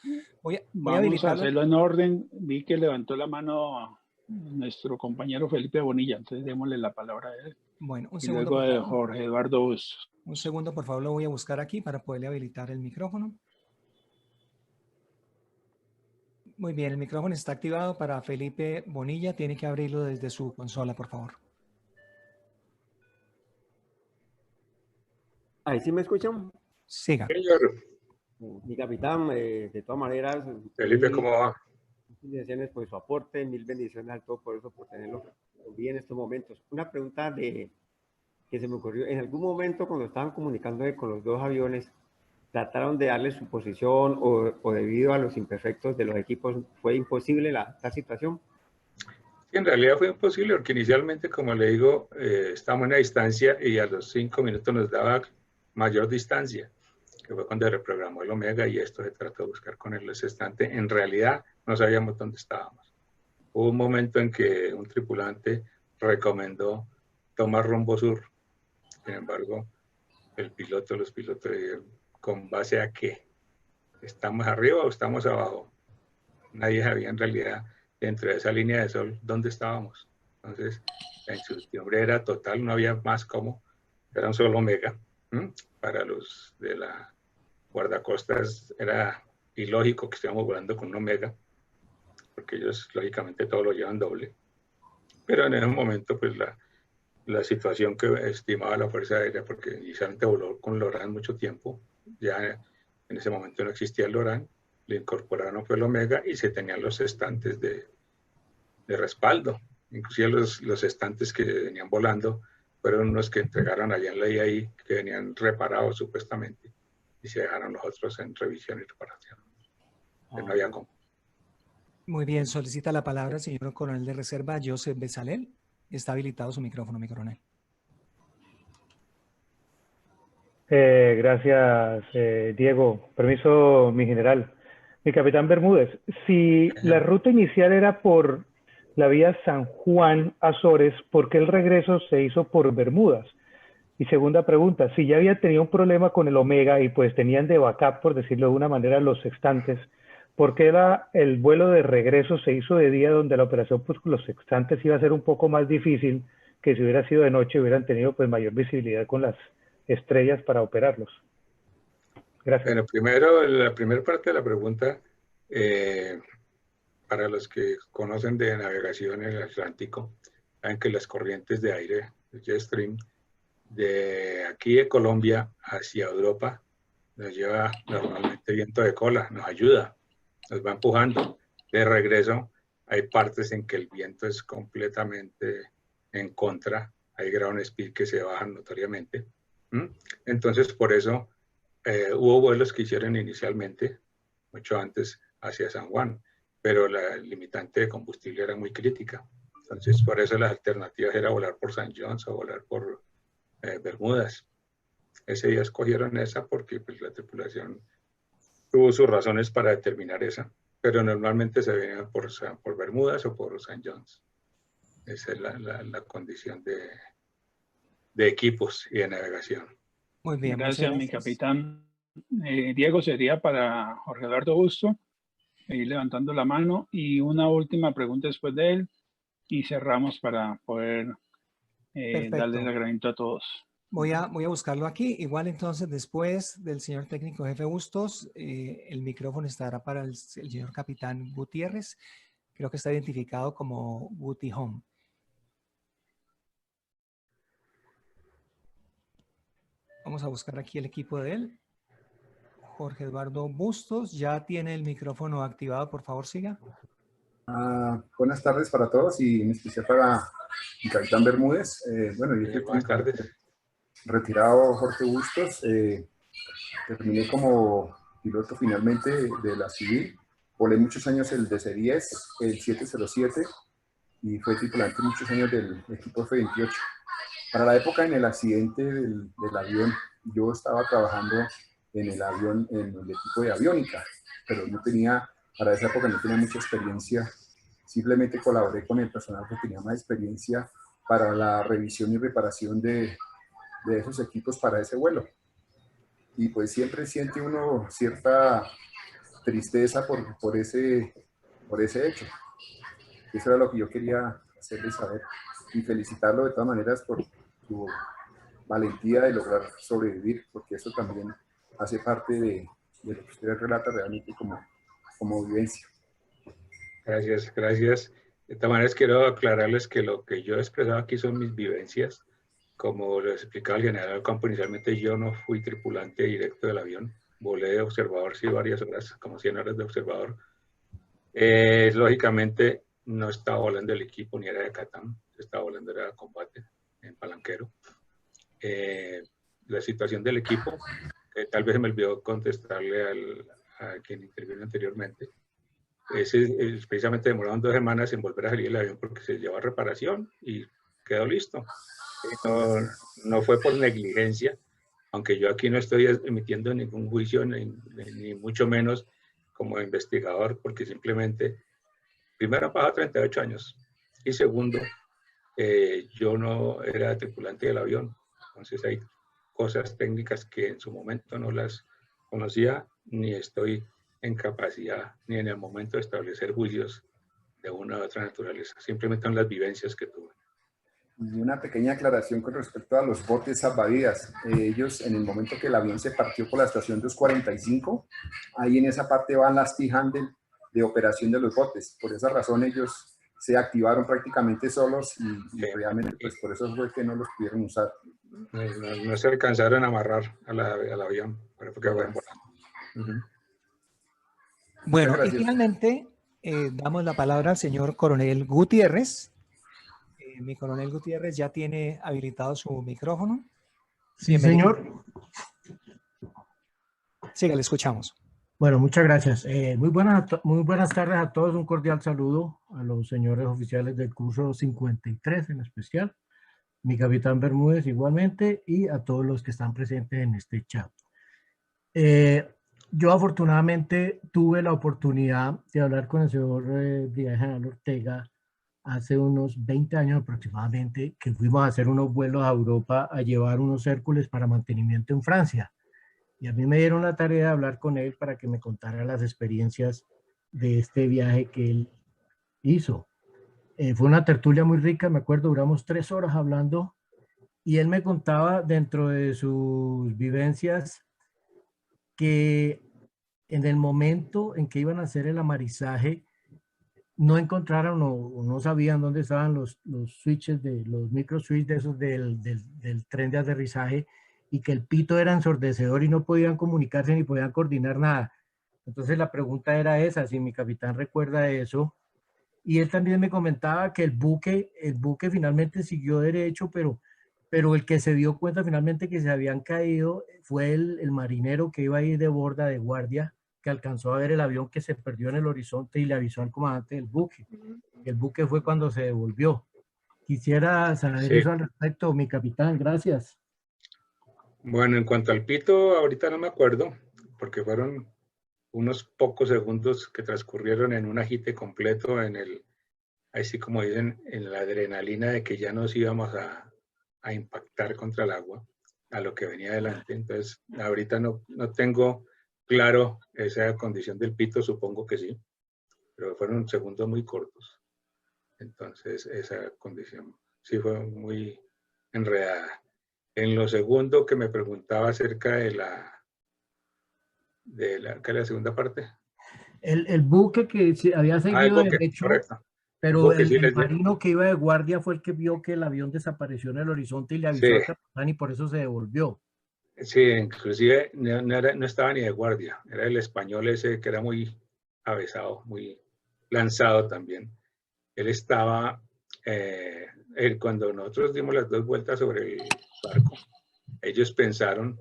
Vamos a hacerlo en orden. Vi que levantó la mano nuestro compañero Felipe Bonilla, entonces démosle la palabra a él. Bueno, un Y segundo, luego por de favor. Jorge Eduardo Bustos. Un segundo, por favor, lo voy a buscar aquí para poderle habilitar el micrófono. Muy bien, el micrófono está activado para Felipe Bonilla. Tiene que abrirlo desde su consola, por favor. Ahí sí me escuchan. Siga. Señor Mi capitán, de todas maneras, Felipe, ¿cómo va? felicitaciones por su aporte, mil bendiciones al Todopoderoso por tenerlo bien en estos momentos. Una pregunta que se me ocurrió, en algún momento cuando estaban comunicándose con los dos aviones, ¿trataron de darle su posición o debido a los imperfectos de los equipos fue imposible la situación? Sí, en realidad fue imposible porque inicialmente, como le digo, estábamos en una distancia y a los 5 minutos nos daba mayor distancia, que fue cuando reprogramó el Omega y esto se trató de buscar con el sextante. En realidad no sabíamos dónde estábamos. Hubo un momento en que un tripulante recomendó tomar rumbo sur. Sin embargo, los pilotos, ¿con base a qué? ¿Estamos arriba o estamos abajo? Nadie sabía en realidad dentro de esa línea de sol dónde estábamos. Entonces, la incertidumbre era total, no había más como, era un solo Omega. Para los de la guardacostas era ilógico que estuviéramos volando con un Omega, porque ellos lógicamente todo lo llevan doble. Pero en ese momento, pues la situación que estimaba la Fuerza Aérea, porque inicialmente voló con Loran mucho tiempo, ya en ese momento no existía el Loran, le incorporaron fue el Omega y se tenían los estantes de respaldo. Inclusive los estantes que venían volando fueron unos que entregaron allá en la IAI, que venían reparados supuestamente, y se dejaron los otros en revisión y reparación. Que no había cómo. Muy bien, solicita la palabra el señor coronel de reserva, Joseph Bezalel. Está habilitado su micrófono, mi coronel. Gracias, Diego. Permiso, mi general. Mi capitán Bermúdez, si la ruta inicial era por la vía San Juan, Azores, ¿por qué el regreso se hizo por Bermudas? Y segunda pregunta, si ya había tenido un problema con el Omega y pues tenían de backup, por decirlo de una manera, los sextantes, ¿por qué el vuelo de regreso se hizo de día donde la operación pues con los sextantes iba a ser un poco más difícil que si hubiera sido de noche hubieran tenido pues mayor visibilidad con las estrellas para operarlos? Gracias. Bueno, primero, la primera parte de la pregunta, para los que conocen de navegación en el Atlántico, saben que las corrientes de aire, el jet stream, de aquí de Colombia hacia Europa, nos lleva normalmente viento de cola, nos ayuda, nos va empujando. De regreso, hay partes en que el viento es completamente en contra, hay ground speed que se bajan notoriamente. Entonces, por eso hubo vuelos que hicieron inicialmente, mucho antes, hacia San Juan, pero la limitante de combustible era muy crítica. Entonces, por eso las alternativas era volar por St. John's o volar por Bermudas. Ese día escogieron esa porque pues, la tripulación tuvo sus razones para determinar esa, pero normalmente se venía por Bermudas o por St. John's. Esa es la condición de equipos y de navegación. Muy bien, gracias, mi capitán. Diego, sería para Jorge Eduardo Busto, ir levantando la mano, y una última pregunta después de él, y cerramos para poder darle el agradecimiento a todos. Voy a buscarlo aquí. Igual entonces, después del señor técnico jefe Bustos, el micrófono estará para el señor capitán Gutiérrez. Creo que está identificado como Guti Home. Vamos a buscar aquí el equipo de él. Jorge Eduardo Bustos ya tiene el micrófono activado. Por favor, siga. Buenas tardes para todos y en especial para mi capitán Bermúdez. Bueno, yo buenas tardes. Retirado Jorge Bustos. Terminé como piloto finalmente de la civil. Volé muchos años el DC-10, el 707 y fue tripulante muchos años del equipo F-28. Para la época en el accidente del avión, yo estaba trabajando en el avión, en el equipo de aviónica, pero no tenía, para esa época no tenía mucha experiencia. Simplemente colaboré con el personal que tenía más experiencia para la revisión y reparación de esos equipos para ese vuelo. Y pues siempre siente uno cierta tristeza por ese hecho. Eso era lo que yo quería hacerles saber y felicitarlo de todas maneras por tu valentía de lograr sobrevivir, porque eso también hace parte de lo que usted relata realmente como vivencia. Gracias, gracias. De todas maneras, quiero aclararles que lo que yo he expresado aquí son mis vivencias. Como lo explicaba el general Campo, inicialmente yo no fui tripulante directo del avión. Volé de observador, sí, varias horas, como 100 horas de observador. Lógicamente, no estaba volando el equipo ni era de Catán, estaba volando era de combate en Palanquero. La situación del equipo, tal vez me olvidó contestarle a quien intervino anteriormente. Precisamente demoraron 2 semanas en volver a salir el avión porque se llevó a reparación y quedó listo. No fue por negligencia, aunque yo aquí no estoy emitiendo ningún juicio, ni mucho menos como investigador, porque simplemente, primero, han pasado 38 años, y segundo, yo no era tripulante del avión. Entonces hay cosas técnicas que en su momento no las conocía, ni estoy en capacidad, ni en el momento de establecer juicios de una u otra naturaleza. Simplemente son las vivencias que tuve. Y una pequeña aclaración con respecto a los botes salvavidas. Ellos, en el momento que el avión se partió por la estación 245, ahí en esa parte van las T-handle de operación de los botes. Por esa razón ellos se activaron prácticamente solos y realmente pues por eso fue que no los pudieron usar. No se alcanzaron a amarrar al avión, pero porque fueron volando. Bueno, y finalmente damos la palabra al señor Coronel Gutiérrez. Mi coronel Gutiérrez ya tiene habilitado su micrófono. Sí, señor. Siga, le escuchamos. Bueno, muchas gracias. Muy buenas tardes a todos. Un cordial saludo a los señores oficiales del curso 53 en especial, mi capitán Bermúdez igualmente, y a todos los que están presentes en este chat. Yo afortunadamente tuve la oportunidad de hablar con el señor Brigadier General Ortega hace unos 20 años aproximadamente, que fuimos a hacer unos vuelos a Europa a llevar unos Hércules para mantenimiento en Francia. Y a mí me dieron la tarea de hablar con él para que me contara las experiencias de este viaje que él hizo. Fue una tertulia muy rica, me acuerdo, duramos 3 horas hablando y él me contaba dentro de sus vivencias que en el momento en que iban a hacer el amarizaje no encontraron o no sabían dónde estaban los switches, los micro switches de esos del tren de aterrizaje, y que el pito era ensordecedor y no podían comunicarse ni podían coordinar nada. Entonces la pregunta era esa, si mi capitán recuerda eso. Y él también me comentaba que el buque finalmente siguió derecho, pero el que se dio cuenta finalmente que se habían caído fue el marinero que iba a ir de borda de guardia, que alcanzó a ver el avión que se perdió en el horizonte y le avisó al comandante del buque. El buque fue cuando se devolvió. Quisiera saber eso al respecto, mi capitán. Gracias. Bueno, en cuanto al pito, ahorita no me acuerdo, porque fueron unos pocos segundos que transcurrieron en un agite completo, así como dicen, en la adrenalina de que ya nos íbamos a impactar contra el agua, a lo que venía adelante. Entonces, ahorita no tengo claro esa condición del pito, supongo que sí, pero fueron segundos muy cortos. Entonces, esa condición sí fue muy enredada. En lo segundo que me preguntaba acerca de ¿qué es la segunda parte? El buque que había seguido derecho, correcto. Pero el marino que iba de guardia fue el que vio que el avión desapareció en el horizonte y le avisó al capitán y por eso se devolvió. Sí, inclusive no estaba ni de guardia, era el español ese que era muy avesado, muy lanzado también. Él estaba, cuando nosotros dimos las 2 vueltas sobre el barco, ellos pensaron,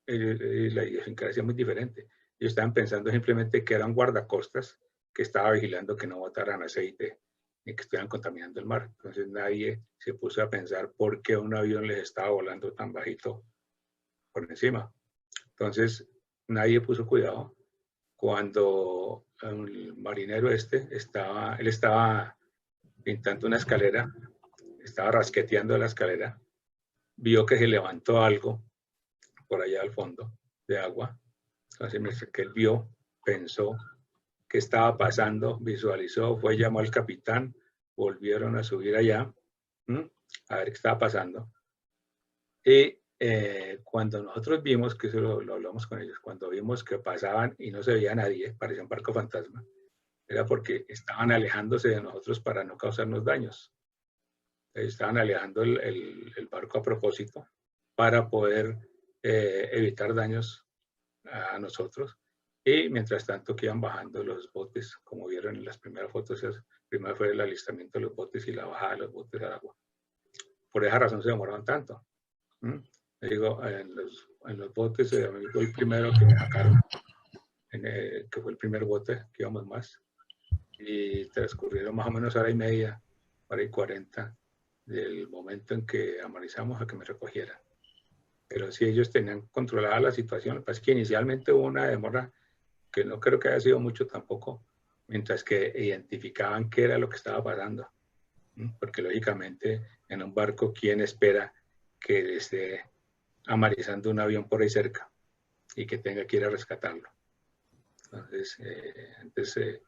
la idiosincrasia es muy diferente, ellos estaban pensando simplemente que era un guardacostas que estaba vigilando que no botaran aceite ni que estuvieran contaminando el mar. Entonces nadie se puso a pensar por qué un avión les estaba volando tan bajito por encima. Entonces nadie puso cuidado. Cuando el marinero él estaba pintando una escalera, estaba rasqueteando la escalera, vio que se levantó algo por allá al fondo de agua. Entonces mientras que él vio, pensó qué estaba pasando, visualizó, fue, llamó al capitán, volvieron a subir allá a ver qué estaba pasando. Y cuando nosotros vimos, que eso lo hablamos con ellos, cuando vimos que pasaban y no se veía nadie, parecía un barco fantasma, era porque estaban alejándose de nosotros para no causarnos daños. Estaban alejando el barco a propósito para poder evitar daños a nosotros. Y mientras tanto que iban bajando los botes, como vieron en las primeras fotos, primero fue el alistamiento de los botes y la bajada de los botes al agua. Por esa razón se demoraron tanto. Digo, en los botes, a mí fue el primero que me sacaron, que fue el primer bote que íbamos más. Y transcurrieron más o menos hora y media, hora y 40, del momento en que amarizamos a que me recogieran. Pero sí, ellos tenían controlada la situación. Lo que pasa es que inicialmente hubo una demora que no creo que haya sido mucho tampoco, mientras que identificaban qué era lo que estaba pasando. Porque lógicamente en un barco, ¿quién espera que esté amarizando un avión por ahí cerca y que tenga que ir a rescatarlo? Entonces,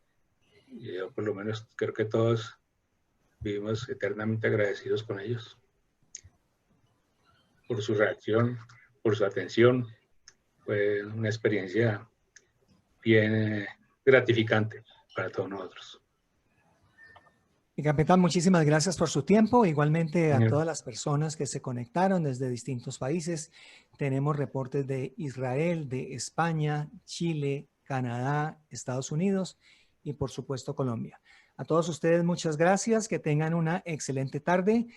yo por lo menos creo que todos vivimos eternamente agradecidos con ellos por su reacción, por su atención. Fue una experiencia bien gratificante para todos nosotros. Mi capitán, muchísimas gracias por su tiempo. Igualmente a todas las personas que se conectaron desde distintos países. Tenemos reportes de Israel, de España, Chile, Canadá, Estados Unidos y por supuesto Colombia. A todos ustedes muchas gracias, que tengan una excelente tarde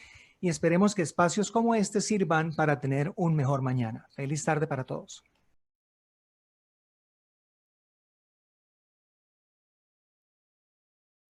y esperemos que espacios como este sirvan para tener un mejor mañana. Feliz tarde para todos.